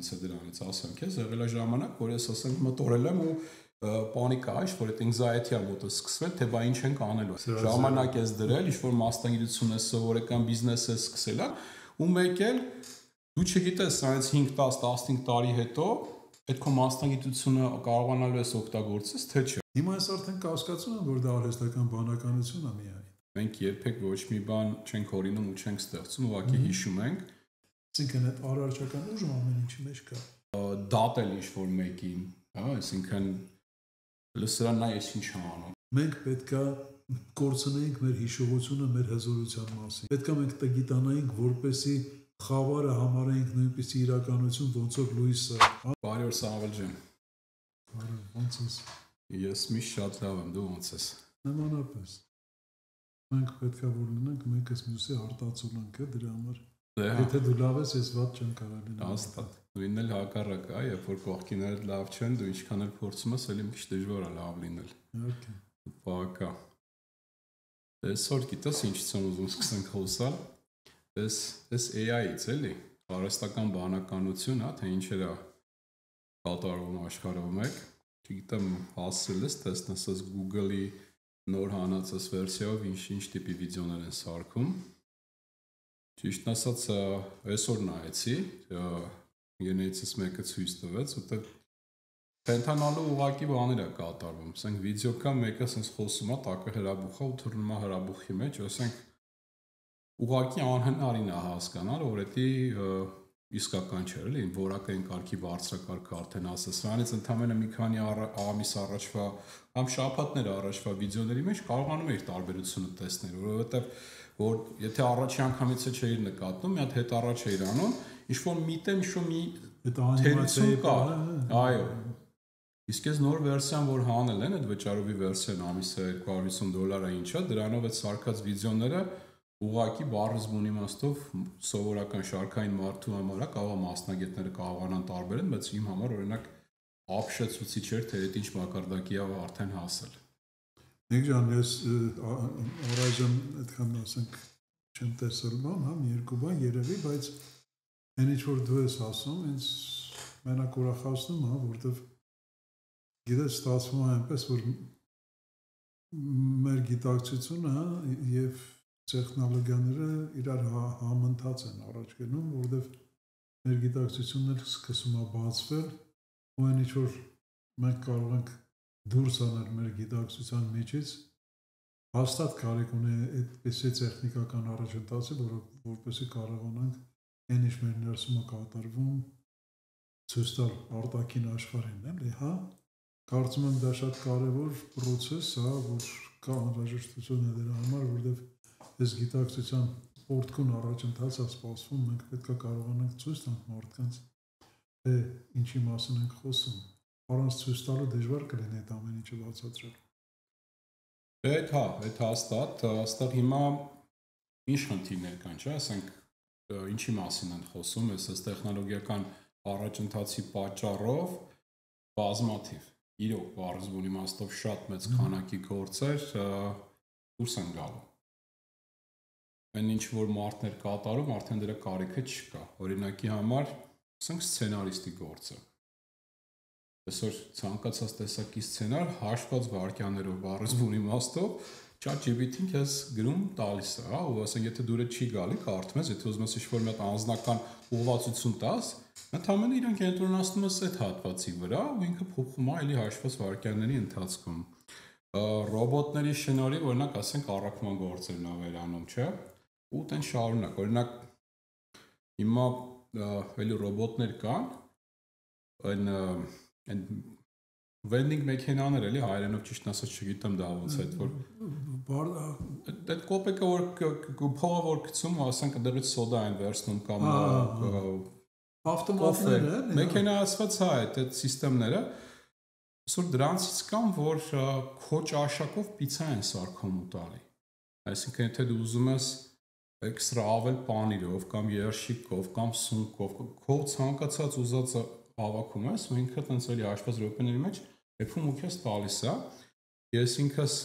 հենց է դրանից ասեմ քեզ, եղել է ժամանակ, որ ես ասենք մտորել եմ ու պանիկա, ինչ-որ այդ anxiety-ը մոտս սկսվել, թե բա ինչ ենք անելու։ Ժամանակ ես դրել, ինչ-որ մասնագիտություն ես սովորել կամ բիզնես ես սկսել, ու մեկ էլ դու չգիտես, սրանից 5-10-15 տարի հետո այդ քո մասնագիտությունը կարողանալու ես օգտագործես, թե չէ։ Հիմա ես արդեն կասկածում եմ, որ դա արհեստական բանականություն է միայն։ Մենք երբեք ոչ մի բան չենք օրինում ու չենք ստեղծում, ուղղակի հիշում ենք։ Այսինքն այդ արարչական ուժը ամեն ինչի մեջ կա։ Դատել ինչ-որ մեկին, հա, այսինքն լսրանա ես ինչ անում։ Մենք պետքա կորցնեինք մեր հիշողությունը մեր հզորության մասին։ Պետքա մենք տգիտանայինք, որպեսզի խավարը համարենք նույնպես իրականություն, ոնց որ լույսը։ Բարի օր Սամվել ջան։ Բարի, ոնց ես։ Ես միշտ շատ լավ եմ, դու ոնց ես։ Նմանապես։ Մենք պետքա որ լինենք, մեկս մյուսի արտացոլանք է դրա համար։ Եթե դու լավ ես, ես վատ չեմ կարող լինել։ Հաստատ։ Նույնն էլ հակառակը, երբ որ կողքիներդ լավ չեն, դու ինչքան էլ փորձում ես, ելի մի քիչ դժվար է լավ լինել։ Okay։ Բակա։ Այսօր գիտես ինչից եմ ուզում սկսենք խոսալ։ Այս AI-ից էլի, արհեստական բանականություն, հա, թե ինչեր է կատարվում աշխարհում եք։ Չգիտեմ, հասցրել ես տեսնես այս Google-ի նոր հանածած վերսիայով ինչ տիպի վիդեոներ են սարքում։ Ճիշտ ասած, այսօր նայեցի, գեներացիաս մեկը ցույց տվեց, որտեղ Պենտանալու ուղղակի բաներ է կատարվում, ասենք վիդեո կա, մեկը ասենց խոսում է, տակը հրաբուխա ու թռնում է հրաբուխի մեջ, ասենք ուղղակի անհնարին է հասկանալ, որ դա իսկական չէ, էլի, որակային կարգի բարձրակարգը արդեն ասես, սրանից ընդամենը մի քանի ամիս առաջվա կամ շաբաթներ առաջվա վիդեոների մեջ կարողանում էիր տարբերությունը տեսնել, որովհետև որ եթե առաջի անգամից չէիր նկատում, մի հատ հետ առաջ էիր անում, ինչ-որ միտեմ, ինչ-որ մի թերություն կա, այո։ Իսկ այս նոր վերսիան, որ հանել են, այդ վճարովի վերսիան ամիսը $250 է ինչա, դրանով այդ սարքած վիդեոները ուղղակի բառից բուն իմաստով սովորական շարքային մարդու համար է, կարող մասնագետները կարողանան տարբերել, բայց իմ համար օրինակ ապշեցուցիչ էր, թե այդ ինչ մակարդակի է արդեն հասել։ Նիկ ջան, ես առայժմ այդքան ասենք չեմ տեսել բան, հա, մի երկու բան երևի, բայց այն ինչ որ դու ես ասում, ինձ մենակ ուրախացնում է, որտեվ գիտես ստացվում է այնպես, որ մեր գիտակցությունը եւ տեխնոլոգիաները իրար համընթաց են առաջ գնում, որտեվ մեր գիտակցությունն էլ սկսում է բացվել, ու այն ինչ որ մենք կարող ենք դուրս անել մեր գիտակցության միջից, հաստատ կարիք ունի այդպիսի տեխնիկական առաջընթացի, որպեսզի կարողանանք այն ինչ մեր ներսում է կատարվում, ցույց տալ արտաքին աշխարհին, էլի, հա։ Կարծում եմ դա շատ կարևոր process է, որ կա անհրաժեշտություն է դրա համար, որովհետև այս գիտակցության օրդքուն առաջընթաց է սպասվում, մենք պետք է կարողանանք ցույց տանք մարդկանց, թե ինչի մասին ենք խոսում։ Առանց ցույց տալու դժվար կլինի այդ ամեն ինչը բացատրել։ Այդ հաստատ հիմա ինչ խնդիրներ կան, չէ՞, ասենք ինչի մասին են խոսում, այս տեխնոլոգիական առաջընթացի պատճառով բազմաթիվ իրոք բարձր բուն իմաստով շատ մեծ քանակի գործեր դուրս են գալու։ Այն ինչ որ մարդներ կատարում, արդեն դրա կարիքը չկա։ Օրինակի համար, ասենք սցենարիստի գործը։ Այսօր ցանկացած տեսակի սցենար հաշված վայրկյաններով բարձր բուն իմաստով ChatGPT-ին քեզ գրում տալիս է, հա, ու ասենք եթե դուրը չի գալի, կարդում ես, եթե ուզում ես ինչ-որ մի հատ անձնական ուղղվածություն տաս, ընդհանրապես իրենք կենտրոնացնում ես այդ հատվածի վրա, ու ինքը փոխում է էլի հաշված վայրկյանների ընթացքում։ Ռոբոտների շնորհիվ, օրինակ, ասենք առաքման գործերն ա վերանում, չէ՞, ու տեն շարունակ, օրինակ հիմա էլի ռոբոտներ կան, այն vending մեքենաներ էլի հայերենով ճիշտ ասած չգիտեմ դա ոնց է, որ այդ կոպեկը որ փողը որ գցում, ասենք դրից սոդա են վերցնում կամ ավտոմատները, մեքենայացված է այդ համակարգերը, այսօր դրանցից կան, որ քո ճաշակով պիցա են սարքում ու տալի։ Այսինքն եթե դու ուզում ես էքստրա ավել պանիրով կամ երշիկով կամ սունկով, քո ցանկացած ուզածը հավաքում ես, ու ինքը տենց էլի հաշված րոպեների մեջ եփում ու քեզ տալիս է։ Ես ինքս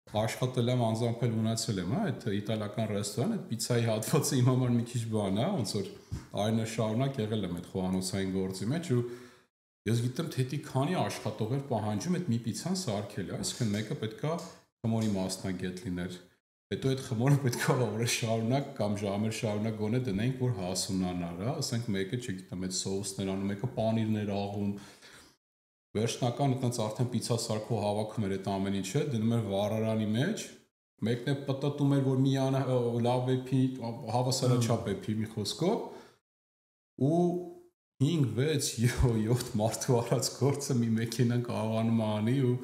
աշխատել եմ, անձամբ էլ ունեցել եմ, այդ իտալական ռեստորան, այդ պիցայի հատվածը իմ համար մի քիչ բան է, ոնց որ այլն շարունակ եղել եմ այդ խոհանոցային գործի մեջ ու ես գիտեմ թե դի քանի աշխատողներ պահանջում այդ մի պիցան սարքել, այսինքն մեկը պետքա խմորի մասնագետ լիներ։ Հետո այդ խմորը պետքա օրեր շարունակ կամ ժամեր շարունակ գոնե դնենք, որ հասունանար, ասենք մեկը, չգիտեմ, այդ սոուսներ անում, մեկը պանիրներ աղում։ Վերջնական այդտենց արդեն պիցա սարքող հավաքում էր այդ ամեն ինչը, դնում էր վառարանի մեջ, մեկն է պտտում էր, որ մի լավ էփի, հավասարաչափ էփի մի խոսքով, ու 5-6-7 մարդու արած գործը մի մեքենան կարողանում է անի ու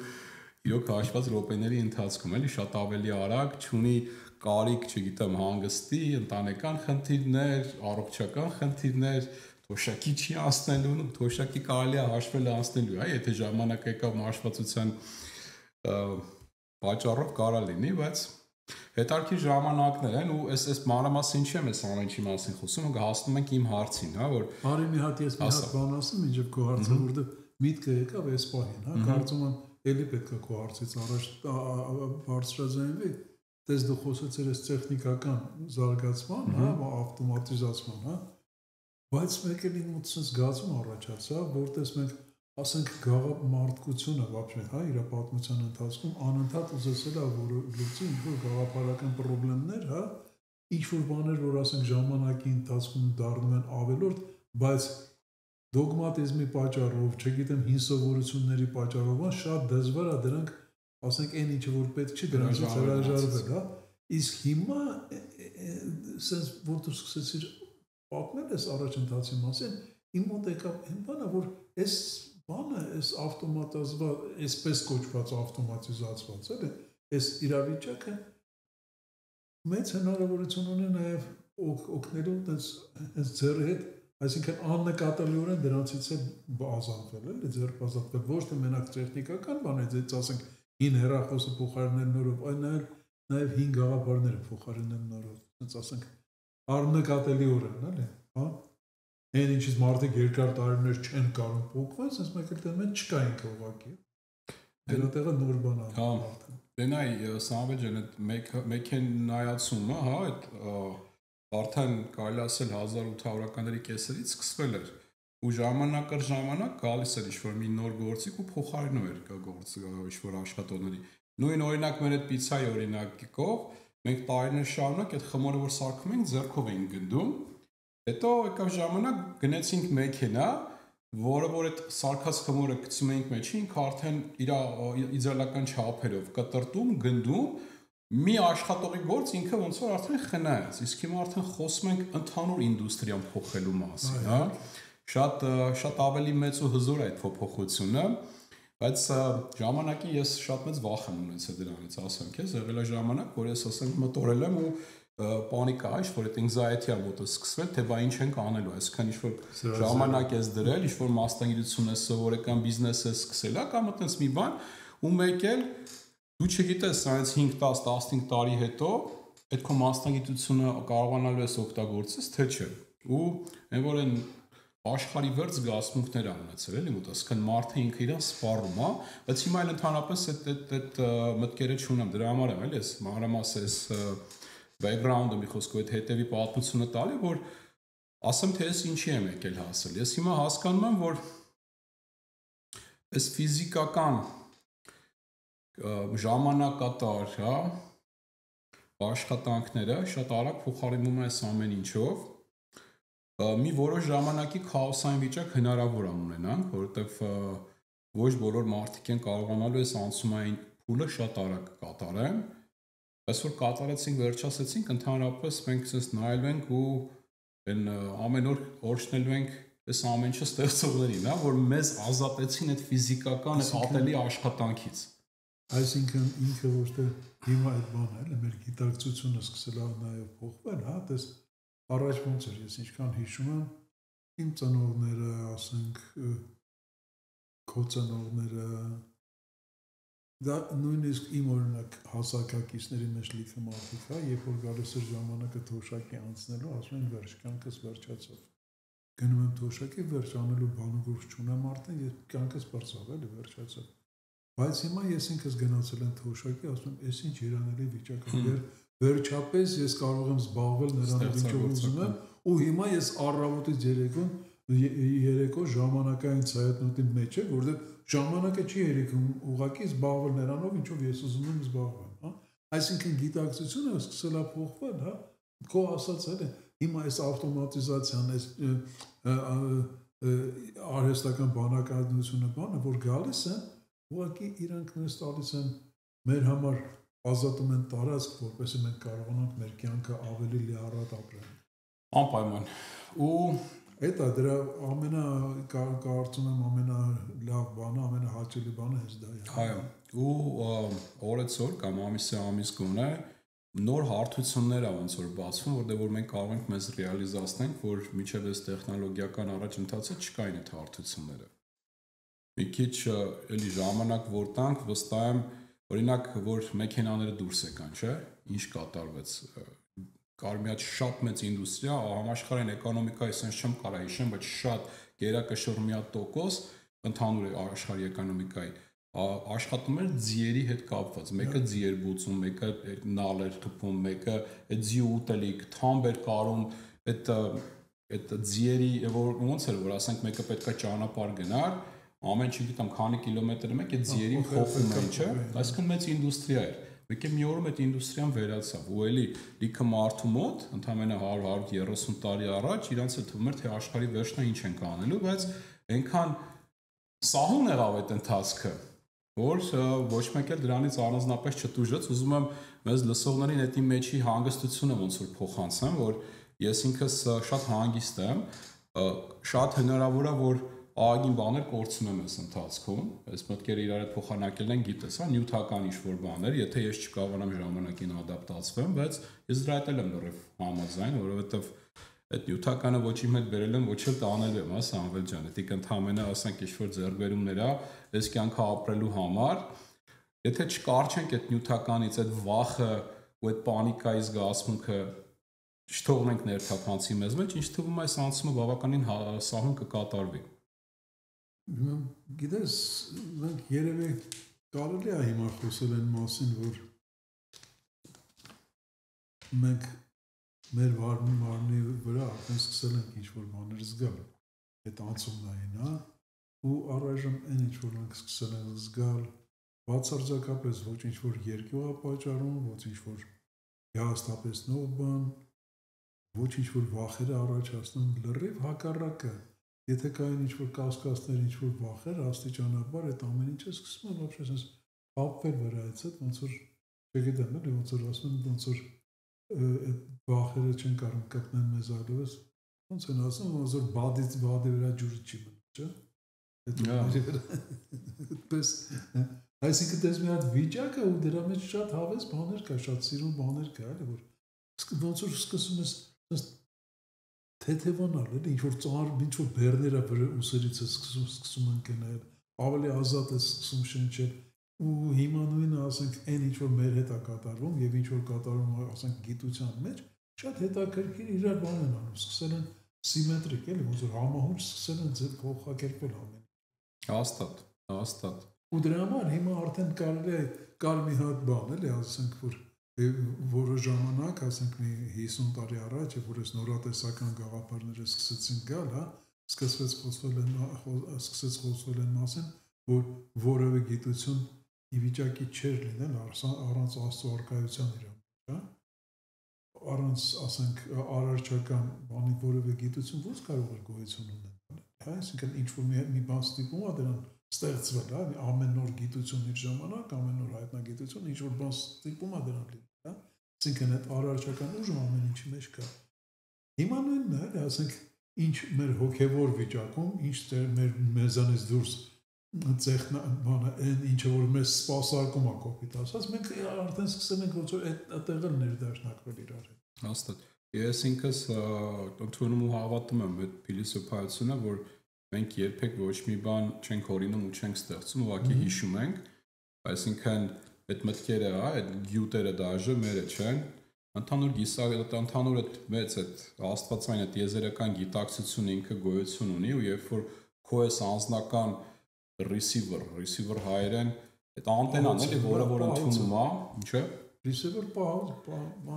իրոք հաշված րոպեների ընթացքում էլի շատ ավելի արագ, չունի կարիք, չգիտեմ, հանգստի, ընտանեկան խնդիրներ, առողջական խնդիրներ, թոշակի չի անցնելու, թոշակի կարելի է հաշվել անցնելու, եթե ժամանակ եկավ մաշվածության պատճառով կարա լինի, բայց հետարքի ժամանակներ են ու այս մանրամասն ինչի եմ այս ամեն ինչի մասին խոսում, հասնում ենք իմ հարցին, որ Արի մի հատ ես մի հատ բան ասեմ, ինչեւ քո հարցը որտեղ միտքը եկավ այս պահին, կարծում եմ էլի պետք է քո հարցից առաջ բարձրաձայնվի, դες դու խոսեցիր այս տեխնիկական զարգացման, ավտոմատիզացման, բայց մեկ էլ ինձ sense զգացում առաջացավ, որտես մենք ասենք գաղափարությունը вообще, իր պատմության ընթացքում անընդհատ ուզեցել է որ լուծի ինչ-որ գաղափարական խնդիրներ, ինչ-որ բաներ, որ ասենք ժամանակի ընթացքում դառնում են ավելորդ, բայց դոգմատիզմի պատճառով, չգիտեմ, հին սովորությունների պատճառով, շատ դժվար է դրանք, ասենք, այն ինչը որ պետք չի դրանից հրաժարվել, Իսկ հիմա sense որ դու սկսեցիր պատմել ես առաջընթացի մասին, իմ մոտ եկավ այն բանը, որ այս բանը, այս ավտոմատիզված, այսպես կոչված ավտոմատիզացված, էլի, այս իրավիճակը մեծ հնարավորություն ունի նաև օգնելու այս ձեռի հետ, այսինքն աննկատելիորեն դրանցից է ազատվել, էլի, ձեռբազատվել, ոչ թե մենակ տեխնիկական բանից, այդ ասենք հին հեռախոսը փոխարինել նորով, այլ նաև հին գաղափարները փոխարինել նորով, ասենց ասենք աննկատելիորեն, էլի, հա։ Այն ինչից մարդիկ երկար տարիներ չեն կարող փոխվել, ասես մեկ էլ դեմեն չկա ինքը ուղղակի։ Դրա տեղը նոր բան է։ Հա։ Դենայ Սամվել ջան, այդ մեքենայացումը, հա, այդ արդեն կարելի ասել 1800-ականների կեսերից սկսվել էր։ Ու ժամանակ առ ժամանակ գալիս էր ինչ-որ մի նոր գործիք ու փոխարինում էր գործը ինչ-որ աշխատողների։ Նույն օրինակ մեր այդ պիցայի օրինակով մենք տարիներ շարունակ այդ խմորը որ սարքում ենք ձեռքով էինք գնդում։ Հետո եկավ ժամանակ գնացինք մեքենա, որը որ այդ սարքած խմորը գցում էինք մեջի, ինքը արդեն իր իդեալական չափերով կտրտում, գնդում, մի աշխատողի գործ ինքը ոնց որ արդեն խնայեց։ Իսկ հիմա արդեն խոսում ենք ընդհանուր ինդուստրիան փոխելու մասին, հա։ Շատ ավելի մեծ ու հզոր է այդ փոփոխությունը, բայց ժամանակի ես շատ մեծ վախ եմ ունեցել դրանից, ասեմ քեզ, եղել է ժամանակ, որ ես ասենք մտորել եմ ու պանիկա, ինչ-որ այդ anxiety-ը մոտը սկսվել, թե բա ինչ ենք անելու, այսինքն ինչ-որ ժամանակ ես դրել, ինչ-որ մասնագիտություն ես սովորել կամ բիզնես ես սկսել, կամ այտենց մի բան, ու մեկ էլ դու չգիտես, սրանից 5-10-15 տարի հետո այդ քո մասնագիտությունը կարողանալու ես օգտագործես, թե չէ։ Ու այն որ այն աշխարհի վերջ զգացմունքներ ա ունեցել, էլի մոտ, այսինքն մարդը ինքը իրան սպառում է, բայց հիմա էլ ընդհանրապես այդ մտքերը չունեմ, դրա համար եմ էլի, ես մանրամասն background-ը մի խոսքով այդ հետևի պատմությունը տալի, որ ասեմ թե ես ինչի եմ եկել հասել։ Ես հիմա հասկանում եմ, որ այս ֆիզիկական ժամանակատար, հա, աշխատանքները շատ արագ փոխարինվում են այս ամեն ինչով։ Մի որոշ ժամանակի քաոսային վիճակ հնարավոր է ունենանք, որովհետև ոչ բոլոր մարդիկ են կարողանալու այս անցումային փուլը շատ արագ կատարեն։ Բայց որ կատարեցինք, վերջացեցինք, ընդհանրապես մենք ցես նայելու ենք ու այն ամեն օր օրհնելու ենք այս ամեն ինչը ստեղծողներին, հա, որ մեզ ազատեցին այդ ֆիզիկական ատելի աշխատանքից։ Այսինքն ինքը ոչ թե հիմա այդ բանը էլ մեր գիտակցությունը սկսել է նաև փոխվել, հա, դες առաջ ոնց էր, ես ինչքան հիշում եմ, իմ ծնողները, ասենք, քո ծնողները, դա նույնիսկ իմ օրինակ հասակակիցների մեջ լիքը մարդիկ, հա, երբ որ գալիս էր ժամանակը թոշակի անցնելու, ասում են վերջ, կյանքս վերջացավ։ Գնում եմ թոշակի վերջ անելու բան ու գործ չունեմ արդեն, ես կյանքս բարձավ, էլի վերջացավ։ Բայց հիմա ես ինքս գնացել եմ թոշակի, ասում եմ, «Էս ինչ իրանելի վիճակ է, վերջապես ես կարող եմ զբաղվել նրանով ինչով ուզում եմ, ու հիմա ես առավոտից երեկո ժամանակային ցայտնոտի մեջ եմ, որովհետև ժամանակը չի երիքում ուղղակի զբաղվել նրանով, ինչով ես ուզում եմ զբաղվել, հա»։ Այսինքն գիտակցությունը սկսել է փոխվել, հա։ Քո ասած էլ է, հիմա այս ավտոմատիզացիան, այս արհեստական բանականությունը բանը, որ գալիս են, ուղղակի իրանք մեզ տալիս են մեր համար ազատում են տարածք, որպեսզի մենք կարողանանք մեր կյանքը ավելի լիարժեք ապրել։ Անպայման։ Ու դա դրա կարծում եմ ամենալավ բանը, ամենահաճելի բանը հենց դա է։ Այո, ու օրեցօր կամ ամիս գոնե նոր հարթություններ ոնց որ բացվում, որտեղ որ մենք կարող ենք մեզ ռեալիզացնենք, որ միջև այս տեխնոլոգիական առաջընթացը չկային այդ հարթությունները։ Մի քիչ էլի ժամանակ որ տանք, վստահ եմ, օրինակ, որ մեքենաները դուրս եկան, չէ՞, ինչ կատարվեց։ Կար մի հատ շատ մեծ ինդուստրիա, համաշխարհային էկոնոմիկայի sense չեմ կարող հիշեմ, բայց շատ գերակշռ մի հատ տոկոս ընդհանուր աշխարհի էկոնոմիկայի աշխատում էր ձիերի հետ կապված, մեկը ձի էր բուծում, մեկը նալ էր թփում, մեկը այդ ձիու ուտելիք, թամբ էր կարում, այդ ձիերի ոնց էր որ ասենք մեկը պետքա ճանապարհ գնար, ամեն չգիտեմ քանի կիլոմետր մեկ այդ ձիերին փոխում էին, չէ՞, այսինքն մեծ ինդուստրիա էր։ Մեկ է մի օրում այդ ինդուստրիան վերացավ, ու էլի լիքը մարդու մոտ, ընդամենը 100-130 տարի առաջ իրանց է թվում էր թե աշխարհի վերջն է ինչ ենք անելու, բայց այնքան սահուն եղավ այդ ընթացքը, որ ոչ մեկ էլ դրանից առանձնապես չտուժեց, ուզում եմ մեզ լսողներին այդի մեջի հանգստությունը ոնց որ փոխանցեմ, որ ես ինքս շատ հանգիստ եմ, շատ հնարավոր է որ ահագին բաներ կորցնեմ այս ընթացքում, այս մտքերը իրար հետ փոխանակել են, գիտես, հա, նյութական ինչ-որ բաներ, եթե ես չկարողանամ ժամանակին ադապտացվեմ, բայց ես դրա հետ եմ լրիվ համաձայն, որովհետև այդ նյութականը ոչ իմ հետ բերել եմ, ոչ էլ տանել եմ, հա, Սամվել ջան, դա ընդհանրապես ասենք ինչ-որ ձեռքբերումներ է, այս կյանքը ապրելու համար, եթե չկարչենք այդ նյութականից, այդ վախը ու այդ պանիկայի զգացմունքը չթողնենք ներթափանցի մեզ մեջ, ինչ թվում է այս անցումը բավականին սահուն կկատարվի։ Գիտես, մենք երևի կարելի է հիմա խոսել այն մասին, որ մենք մեր մարմնի վրա արդեն սկսել ենք ինչ-որ բաներ զգալ, այդ անցումնային, հա, ու առայժմ այն ինչ-որ մենք սկսել ենք զգալ, բացարձակապես ոչ ինչ-որ երկյուղ է պատճառում, ոչ ինչ-որ հիասթափեցնող բան, ոչ ինչ-որ վախեր է առաջացնում, լրիվ հակառակը, եթե կային ինչ-որ կասկածներ, ինչ-որ վախեր, աստիճանաբար այդ ամեն ինչը սկսում է вообще sense ապվել վրայից հետ, ոնց որ չգիտեմ, էլի ոնց որ ասում են, ոնց որ այդ վախերը չեն կարող կպնեն մեզ այլևս, ոնց են ասում, ոնց որ բադի վրա ջուրը չի մնում, չէ՞։ Այդպես, այսինքն դες մի հատ վիճակ է ու դրա մեջ շատ հավես բաներ կա, շատ սիրուն բաներ կա, էլի որ ոնց որ սկսում ես թեթևանալ, էլի ինչ-որ ծանր, ինչ-որ բեռները վրա ուսերից է սկսում են կենալ, ավելի ազատ է սկսում շնչել ու հիմա նույնը ասենք այն ինչ-որ մեր հետ է կատարվում եւ ինչ-որ կատարվում է ասենք գիտության մեջ, շատ հետաքրքիր իրար բան են անում, սկսել են սիմետրիկ, էլի ոնց որ համահունչ սկսել են ձեր փոխակերպել ամեն։ Հաստատ։ Ու դրա համար հիմա արդեն կարելի է կար մի հատ բան, էլի ասենք որ որը ժամանակ, ասենք մի 50 տարի առաջ, որ այս նորատեսական գաղափարները սկսեցին գալ, հա, սկսեց խոսվել են մասին, որ որևէ գիտություն ի վիճակի չէր լինել առանց Աստծո առկայության իր մեջ, հա, առանց ասենք արարչական բանի որևէ գիտություն ո՞նց կարող էր գոյություն ունենալ, հա, այսինքն ինչ-որ մի բան ստիպում է դրան ստեղծվել, հա, ամեն նոր գիտություն իր ժամանակ, ամեն նոր հայտնագիտություն ինչ-որ բան ստիպում է դրան լինել, հա, այսինքն այդ արարչական ուժը ամեն ինչի մեջ կա։ Հիմա նույնն է, ասենք ինչ մեր հոգևոր վիճակում, ինչ մեզանից դուրս բանը այն ինչը որ մեզ սպասարկում է կոպիտ ասած, մենք արդեն սկսել ենք ոնց որ այդտեղ էլ ներդաշնակվել իրար հետ։ Հաստատ։ Ես ինքս ընդունում ու հավատում եմ այդ փիլիսոփայությունը, որ մենք երբեք ոչ մի բան չենք օրինում ու չենք ստեղծում, ուղղակի հիշում ենք, այսինքն այդ մտքերը, այդ գյուտերը դաժե մերը չեն, ընդհանուր այդ մեծ այդ աստվածային այդ եզերական գիտակցությունը ինքը գոյություն ունի ու երբ որ քո այս անձնական receiver հայերեն Այդ անտենան էլի, որ ընդունում է, ինչը receiver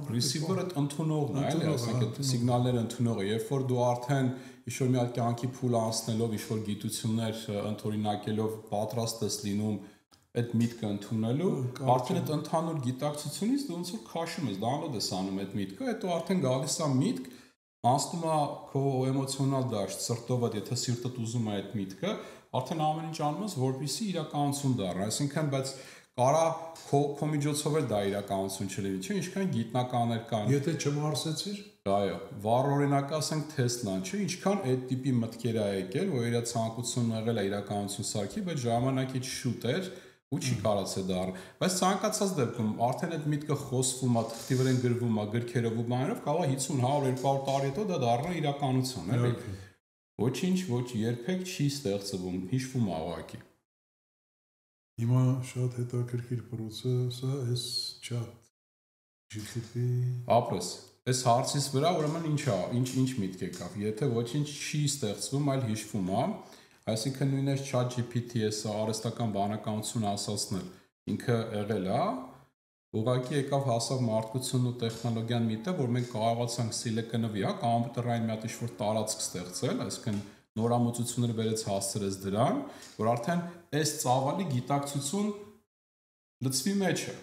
receiver-ը ընդունողն է, էլի, ասենք այդ սիգնալները ընդունողը, երբ որ դու արդեն ինչ-որ մի հատ կյանքի փուլ անցնելով, ինչ-որ գիտություններ ընդօրինակելով պատրաստ ես լինում այդ միտքը ընդունելու, արդեն այդ ընդհանուր գիտակցությունից դու ոնց որ քաշում ես, download ես անում այդ միտքը, հետո արդեն գալիս է միտք, անցնում է քո էմոցիոնալ դաշտ, սրտովդ, եթե սիրտդ ուզում է այդ միտքը, արդեն ամեն ինչ անում ես, որպեսզի իրականություն դառնա, այսինքն բայց կարա քո միջոցով էլ դա իրականություն չլինի, չէ՞, ինչքան գիտնականներ կան։ Եթե չմարսեցիր, այո, վառ օրինակ ասենք Tesla-ն, չէ՞, ինչքան այդ տիպի մտքեր ա եկել, որ իր ցանկությունն եղել է իրականություն սարքի, բայց ժամանակից շուտ էր ու չի կարացել դառնալ։ Բայց ցանկացած դեպքում արդեն այդ միտքը խոսվում է, թղթի վրա գրվում է, գրքերով ու բաներով, կարող է 50, 100, 200 տարի հետո դա դառնա իրականություն, էլի։ Ոչինչ, ոչ երբեք չի ստեղծվում, հիշվում է ուղղակի։ Հիմա շատ հետաքրքիր process-ը էս chat GPT ապրես այս հարցից վրա ուրեմն ինչ միտք եկավ եթե ոչինչ չի ստեղծվում այլ հիշվում է այսինքն նույն այս chat GPT-ը արհեստական բանականություն ասացնել ինքը եղել է ուղղակի եկավ հասավ մարդկությունն ու տեխնոլոգիան միտը որ մենք կարողացանք սիլիկոնովի կոմպյուտերային մի հատ ինչ-որ տարածք ստեղծել այսինքն նորամուծությունները վերից հասցրեց դրան, որ արդեն այս ծավալի գիտակցություն լծվի մեջը։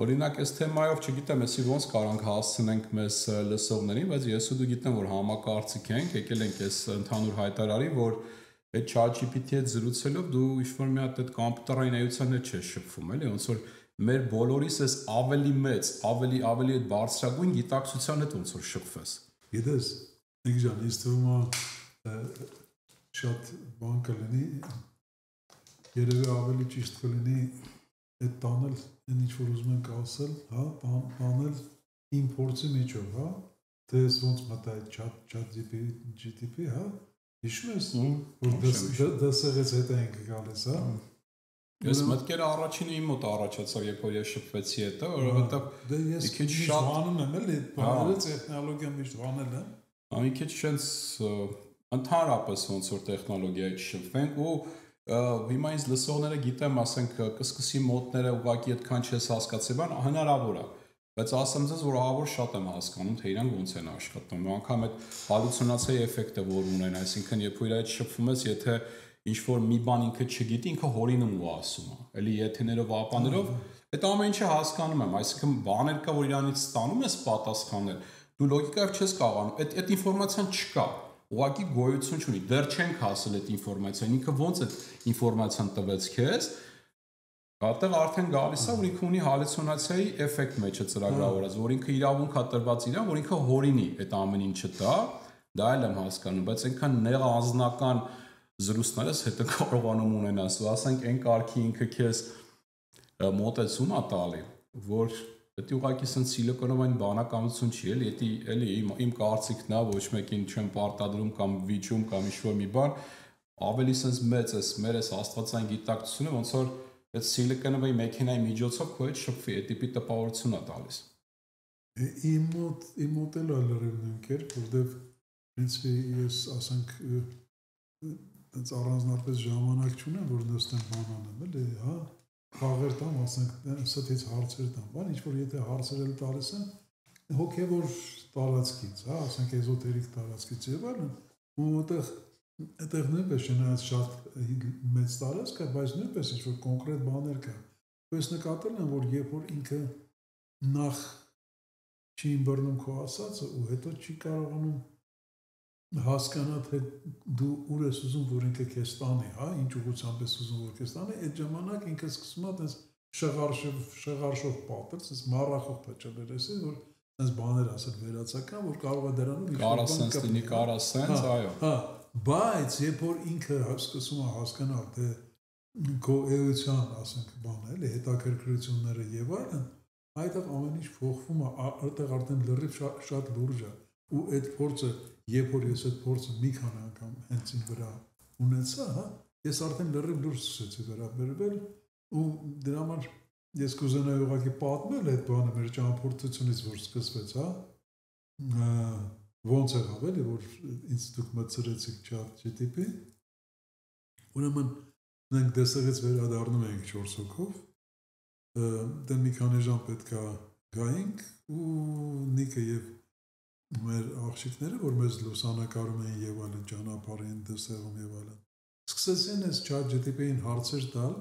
Օրինակ, այս թեմայով չգիտեմ, էսի ոնց կարանք հասցնենք մեզ լսողներին, բայց ես ու դու գիտեմ, որ համակարծիք ենք, եկել ենք այս ընդհանուր հայտարարի, որ այդ ChatGPT-ի հետ զրուցելով դու ինչ-որ մի հատ այդ կոմպյուտերային էության հետ չես շփվում, էլի, ոնց որ մեր բոլորիս էս ավելի մեծ, ավելի այդ բարձրագույն գիտակցության հետ ոնց որ շփվես։ Գիտես Նիգջան, ես թվում է շատ բան կլինի, երևի ավելի ճիշտ կլինի այդ տանել, այն ինչ որ ուզում ենք ասել, հա, տանել իմ փորձի միջով, հա, թե ես ոնց մտա այդ chat GPT, հա, հիշում ես, որ դասեղից հետ ենք գալիս, հա։ Ես մտքերը առաջինը իմ մոտ առաջացավ, երբ որ ես շփվեցի հետո, որովհետև ես քիչ շատ վանում եմ, էլի, բաները տեխնոլոգիան միշտ վանել եմ։ Մի քիչ շենց ընդհանրապես ոնց որ տեխնոլոգիայի շփվենք ու հիմա ինձ լսողները գիտեմ, ասենք կսկսի մոտները ուղղակի այդքան չես հասկացի, բան հնարավոր է, բայց ասեմ ձեզ, որ ահավոր շատ եմ հասկանում, թե իրանք ոնց են աշխատում։ Անգամ այդ հալյուցինացիայի էֆեկտը որ ունեն, այսինքն երբ որ իր հետ շփվում ես, եթե ինչ որ մի բան ինքը չգիտի, ինքը հորինում ու ասում է։ Էլի եթեներով, ապաներով, այդ ամեն ինչը հասկանում եմ, այսինքն բաներ կա, որ իրանից ստանում ես պատասխաններ, դու լոգիկայով չես կարողանում, այդ ինֆորմացիան չկա, ուղղակի գոյություն չունի, դեռ չենք հասել այդ ինֆորմացիան, ինքը ոնց այդ ինֆորմացիան տվեց քեզ, այդտեղ արդեն գալիս է, որ ինքը ունի հալյուցինացիայի էֆեկտ մեջը ծրագրավորած, որ ինքը իրավունք է տրված իրան, որ ինքը հորինի այդ ամեն ինչը տա, դա էլ եմ հասկանում, բայց այնքան նեղ անձնական զրույցներս հետո կարողանում ունենաս, ու ասենք այն կարգի ինքը քեզ մոտեցում է տալի, որ դա ուղղակի սենց սիլիկոնովային բանականություն չի, էլի իմ կարծիքն է, ոչ մեկին չեմ պարտադրում կամ վիճում կամ ինչ-որ մի բան, ավելի սենց մեծ էս մեր էս աստվածային գիտակցությունը, ոնց որ այդ սիլիկոնովի մեքենայի միջոցով քո հետ շփվի, այդ տիպի տպավորություն է տալիս։ Իմ մոտ էլ լրիվ նույնքեր, որտեվ պրինցիպի ես ասենք It's առանձնապես ժամանակ չունեմ, որ նստեմ բան անեմ, էլի, հա, խաղեր տամ, ասենք, ստից հարցեր տամ, բան, ինչ-որ եթե հարցեր էլ տալիս են, հոգևոր տարածքից, հա, ասենք, էզոտերիկ տարածքից եւ այլն, ու այդտեղ նույնպես չնայած շատ մեծ տարածք է, բայց նույնպես ինչ-որ կոնկրետ բաներ կա։ Ես նկատել եմ, որ երբ որ ինքը նախ չի ըմբռնում քո ասածը ու հետո չի կարողանում հասկանա թե դու ուր ես ուզում որ ինքը քեզ տանի, հա, ինչ ուղղությամբ ես ուզում որ քեզ տանի, այդ ժամանակ ինքը սկսում է այդպես շղարշով պատել, այդպես մառախող փչելեր էսի, որ այդպես բաներ ասել վերացական, որ կարող է դրանով կարա սենց լինի, կարա սենց, այո։ Հա, բայց երբ որ ինքը սկսում է հասկանալ թե քո էության, ասենք, բանը, էլի, հետաքրքրությունները եւ այլն, այդտեղ ամեն ինչ փոխվում է, այդտեղ արդեն լրիվ շատ լուրջ է, ու այդ փորձը Երբ որ ես այդ փորձը մի քանի անգամ հենց ինձ վրա ունեցա, հա, ես արդեն լրիվ լուրջ սկսեցի վերաբերվել ու դրա համար ես կուզենայի ուղղակի պատմել այդ բանը մեր ճամփորդությունից որ սկսվեց, հա, ոնց եղավ էլի որ ինձ դուք մտցրեցիք chat GPT, ուրեմն մենք դեսեղից վերադառնում ենք 4 հոգով, դե մի քանի ժամ պետք է գայինք ու Նիկը եւ մեր աղջիկները, որ մեզ լուսանկարում էին եւ այլն ճանապարհին դեսեղում եւ այլն, սկսեցին այս ChatGPT-ին հարցեր տալ,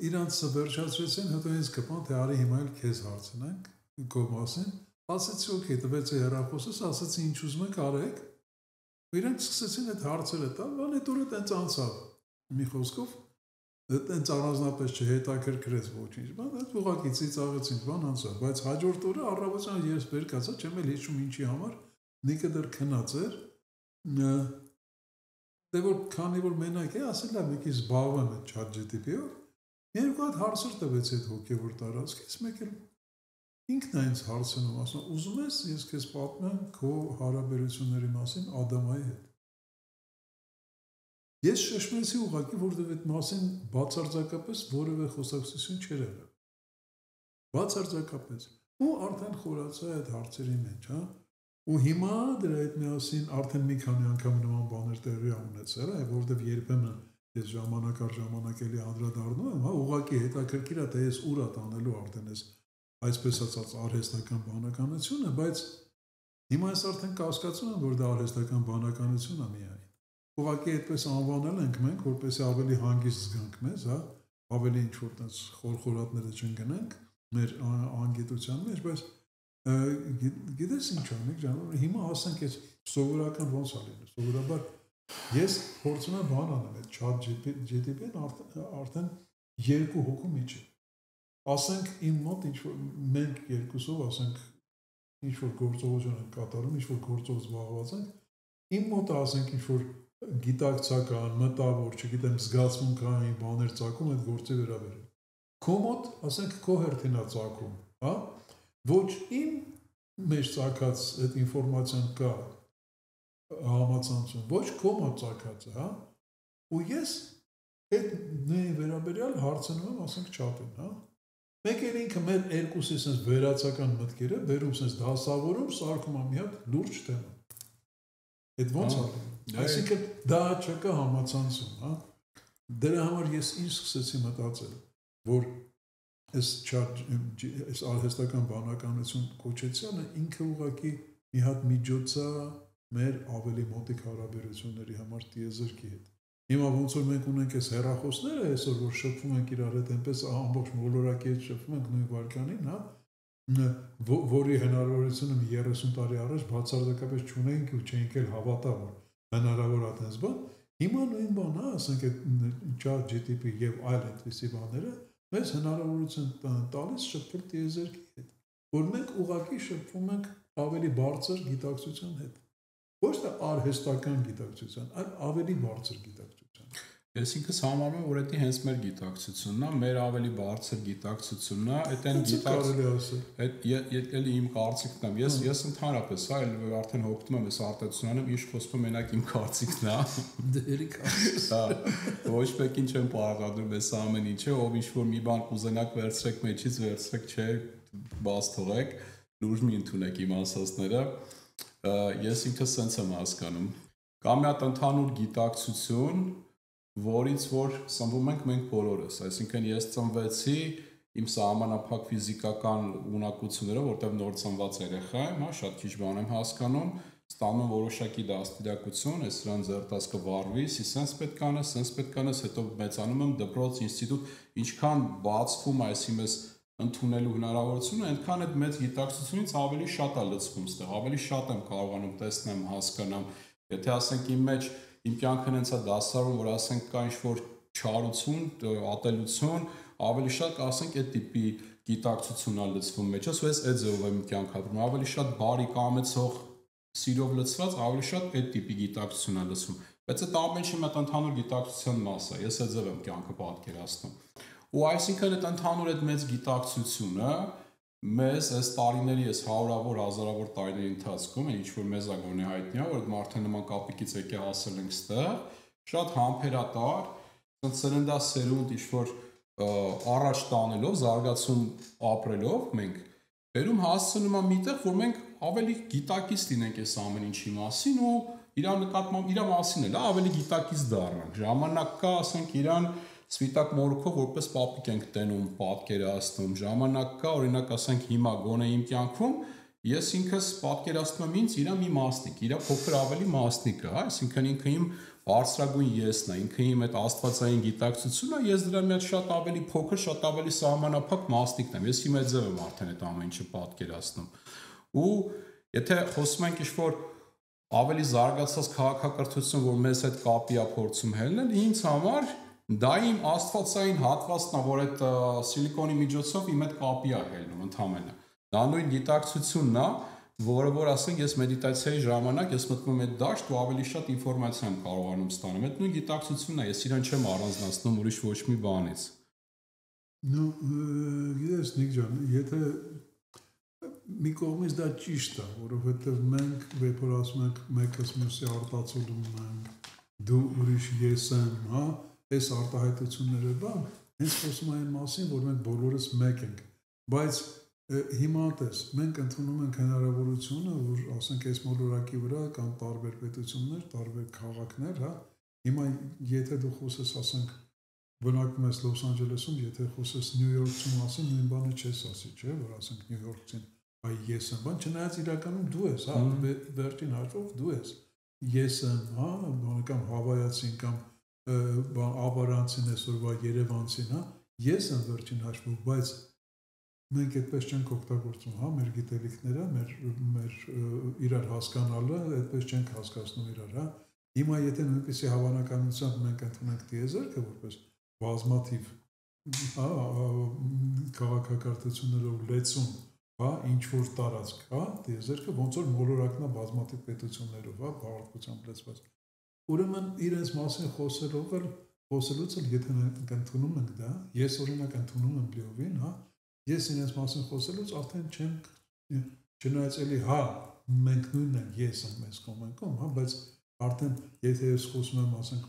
իրանց վերջացրեցին, հետո ինձ կպան, թե արի հիմա էլ քեզ հարցնենք քո մասին, ասեցի օքեյ, տվեցի հեռախոսս, ասեցի ինչ ուզում եք արեք, իրանք սկսեցին այդ հարցերը տալ, բան այդ օրը տենց անցավ, մի խոսքով, տենց առանձնապես չհետաքրքրեց ոչինչ, բան այդ ուղղակի ծիծաղեցինք, բան անցավ, բայց հաջորդ օրը առավոտյան ես վեր կացա, չեմ էլ հիշում ինչի համար, Նիկը դեռ քնած էր, դե որ քանի որ մենակ է, ասել է մեկի զբաղվեմ այդ ChatGPT-ով, երկու հատ հարցեր տվեց այդ հոգևոր տարածքից, մեկ էլ ինքն է ինձ հարցնում, ասում, ուզում ես ես քեզ պատմեմ քո հարաբերությունների մասին Ադամայի հետ։ Ես շշմեցի ուղղակի, որովհետև այդ մասին բացարձակապես որևէ խոսակցություն չէր եղել։ Բացարձակապես։ Ու արդեն խորացա այդ հարցերի մեջ, հա։ Ու հիմա դրա հետ միասին արդեն մի քանի անգամ նման բաներ տեղի ունեցել է, որովհետև երբեմն ես ժամանակ առ ժամանակ էլի անդրադառնում եմ, հա, ուղղակի հետաքրքիր է, թե ես ուր է տանելու արդեն ես այսպես ասած արհեստական բանականությունը, բայց հիմա ես արդեն կասկածում եմ, որ դա արհեստական բանականություն է միայն։ Ուղղակի այդպես անվանել ենք մենք, որպեսզի ավելի հանգիստ զգանք մեզ, հա, ավելի ինչ-որ տես խորխորատները չընկնենք մեր անգիտության մեջ, բայց գիտես ինչ անենք, ջան, հիմա ասենք ես սովորական ոնց է լինում, սովորաբար ես փորձում եմ բան անել, այդ ChatGPT-ն արդեն 2 հոգու մեջ է։ Ասենք իմ մոտ ինչ-որ մենք երկուսով ասենք ինչ-որ գործողություն ենք կատարում, ինչ-որ գործով զբաղված ենք, իմ մոտ ասենք ինչ-որ գիտակցական, մտավոր, չգիտեմ, զգացմունքային բաներ ծագում այդ գործի վերաբերյալ։ Քո մոտ, ասենք, քո հերթին է ծագում, հա? Ոչ իմ մեջ ծագած այդ ինֆորմացիան կա համացանցում, ոչ քո մոտ ծագած է, հա? Ու ես այդ նույն վերաբերյալ հարցնում եմ, ասենք, chat-ին, հա? Մեկ էլ ինքը մեր երկուսի sense վերացական մտքերը, վերում sense դասավորում, սարքում է մի հատ լուրջ թեմա։ Այդ ոնց է։ Այսինքն դա չկա համացանցում, հա։ Դրա համար ես ինչ սկսեցի մտածել, որ այս արհեստական բանականություն կոչեցյալը ինքը ուղղակի մի հատ միջոց է մեր ավելի մոտիկ հարաբերությունների համար տիեզերքի հետ։ Հիմա ոնց որ մենք ունենք այս հեռախոսները, այսօր որ շփվում ենք իրար հետ, այնպես ամբողջ մոլորակի հետ շփվում ենք նույն վարկանին, հա, որի հնարավորությունը 30 տարի առաջ բացարձակապես չունենք ու չէինք էլ հավատա, որ հնարավոր է այդպես բան։ Հիմա նույն բանն է, ասենք այդ ChatGPT եւ այլ այդպիսի բաները մեզ հնարավորություն տալիս շփվել տիեզերքի հետ, որ մենք ուղղակի շփվում ենք ավելի բարձր գիտակցության հետ։ Ոչ թե արհեստական գիտակցության, այլ ավելի բարձր գիտակցության։ Ես ինքս համարում եմ, որ դա հենց մեր գիտակցությունն է, մեր ավելի բարձր գիտակցությունն է, այդեն գիտակցությունը, իմ կարծիքն է։ Ես ընդհանրապես, հա, արդեն հոգնում եմ այս արտահայտությունն, ինչ խոսքում մենակ իմ կարծիքն է։ Դերիկ կարծիք։ Ոչ մեկին չեմ պարագադրում այս ամեն ինչը, ով ինչ-որ մի բան կուզենաք վերցրեք մեջից, վերցրեք, չէ, բաց թողեք, լուրջ մի ընդունեք իմ ասածները։ Ես ինքս sense եմ հասկանում։ Կամ մի հատ ընդհանուր գիտակցություն, որից որ սնվում ենք մենք բոլորս, այսինքն ես ծնվեցի իմ սահմանափակ ֆիզիկական ունակություններով, որտեղ նոր ծնված երեխա եմ, հա, շատ քիչ բան եմ հասկանում, ստանում եմ որոշակի դաստիարակություն, այս սրան ձեռտած կվարվի, սենց պետք է անես, սենց պետք է անես, հետո մեծանում եմ դպրոց, ինստիտուտ, ինչքան բացվում այսի մեզ ընդունելու հնարավորությունը, այնքան այդ մեծ գիտակցությունից ավելի շատ է լցվում ստեղ, ավելի շատ եմ կարողանում տեսնեմ, հասկանամ, եթե ասենք իմ մեջ իմ կյանքն հենց է դասարում, որ ասենք կա ինչ-որ չարություն, ատելություն, ավելի շատ ասենք այդ տիպի գիտակցությունն է լցվում մեջս, ու ես այդ ձևով եմ կյանք ապրում, ավելի շատ բարի կամեցող սիրով լցված, ավելի շատ այդ տիպի գիտակցությունն է լցվում, բայց այդ ամեն ինչը մեծ ընդհանուր գիտակցության մաս է, ես այդ ձև եմ կյանքը պատկերացնում։ Ու այսինքն այդ ընդհանուր այդ մեծ գիտակցությունը մեզ այս տարիների, այս հարյուրավոր, հազարավոր տարիների ընթացքում, ինչ որ մեզ ագոնե հայտնի է, որ մարդը նման կապիկից եկե հասել ենք ստեղ, շատ համբերատար, սերնդասերունդ ինչ որ առաջ տանելով, զարգացում ապրելով մենք բերում հասցնում է միտեղ, որ մենք ավելի գիտակից լինենք այս ամեն ինչի մասին ու իր նկատմամբ իր մասին էլ ավելի գիտակից դառնանք։ Ժամանակ կա, ասենք իրան սպիտակ մորուքով որպես պապիկ ենք տենում, պատկերացնում։ Ժամանակ կա, օրինակ ասենք հիմա գոնե իմ կյանքում ես ինքս պատկերացնում եմ ինձ իր մի մասնիկ, իր փոքր ավելի մասնիկը, հա, այսինքն ինքը իմ բարձրագույն եսն է, ինքը իմ այդ աստվածային գիտակցությունն է, ես դրա մի հատ շատ ավելի փոքր, շատ ավելի սահմանափակ մասնիկն եմ։ Ես իմ այդ ձև եմ արդեն այդ ամեն ինչը պատկերացնում։ Ու եթե խոսում ենք ինչ-որ ավելի զարգացած քաղաքակրթություն, որ մեզ այդ կապի է փորձում հելնել, ինձ համար դա իմ աստվածային հատվածն է, որ այդ սիլիկոնի միջոցով իմ այդ կապի է հելնում ընդհանրապես։ Դա նույն գիտակցությունն է, որ ասենք ես մեդիտացիայի ժամանակ ես մտնում եմ այդ դաշտ ու ավելի շատ ինֆորմացիա եմ կարողանում ստանալ։ Այդ նույն գիտակցությունն է, ես իրան չեմ առանձնացնում ուրիշ ոչ մի բանից։ Ну, գիտես Նիկ ջան, եթե մի կողմից դա ճիշտ է, որովհետև մենք երբ որ ասում ենք մեկս մյուսի արտացոլում ենք, դու ուրիշ ես եմ, հա, այս արտահայտությունները բան, հենց խոսում այն մասին, որ մենք բոլորս մեկ ենք, բայց հիմա տես, մենք ընդունում ենք հնարավորությունը, որ ասենք այս մոլորակի վրա կան տարբեր պետություններ, տարբեր քաղաքներ, հա, հիմա եթե դու խոսես, ասենք բնակվում ես Լոս Անջելեսում, եթե խոսես Նյու Յորքցում ասեն, նույն բանը չես ասի, չէ, որ ասենք Նյու Յորքցին, այ ես եմ, բան չնայած իրականում դու ես, հա, վերջին հաշվով դու ես, ես եմ, հա, բանական հավայացին կամ աբարանցին այսօրվա Երևանցին, հա, ես եմ վերջին հաշվով, բայց մենք այդպես չենք օգտագործում, հա, մեր գիտելիքները, մեր իրար հասկանալը, այդպես չենք հասկացնում իրար, հա։ Հիմա եթե նույնպիսի հավանականությամբ մենք ընդունենք տիեզերքը որպես բազմաթիվ, հա, քաղաքակրթություններով լեցուն, հա, ինչ որ տարածք, հա, տիեզերքը ոնց որ մոլորակն է բազմաթիվ պետություններով, հա, բաղարդությամբ լեցված։ Ուրեմն իրենց մասին խոսելուց էլ եթե մենք ընդունում ենք դա, ես օրինակ ընդունում եմ լիովին, հա, ես իրենց մասին խոսելուց արդեն չնայած էլի, հա, մենք նույնն ենք, ես եմ մեզ կոմենքում, հա, բայց արդեն եթե ես խոսում եմ, ասենք,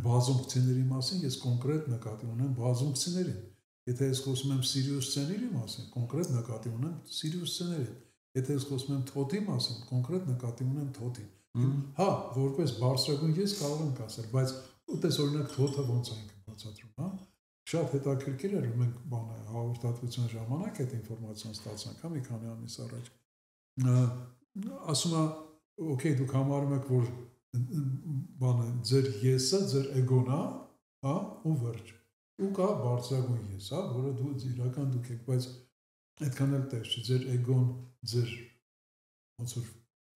բազումքցիների մասին, ես կոնկրետ նկատի ունեմ բազումքցիներին։ Եթե ես խոսում եմ Սիրիուս սցեների մասին, կոնկրետ նկատի ունեմ Սիրիուս սցեներին։ Եթե ես խոսում եմ թոթի մասին, կոնկրետ նկատի ունեմ թոթին։ Հա, որպես բարձրագույն ես կարող եմ ասել, բայց ուտես օրինակ թոթը ոնց է բացատրում, հա։ Շատ հետաքրքիր էր, մենք բանը հաղորդատվության ժամանակ այդ ինֆորմացիան ստացանք, հա, մի քանի ամիս առաջ։ Ասում է, օքեյ, դուք համարում եք, որ բանը ձեր եսը, ձեր էգոն է, հա, ու վերջ։ Ու կա բարձրագույն ես, հա, որը դու իրական դուք եք, բայց այդքան էլ տես չի, ձեր էգոն, ձեր ոնց որ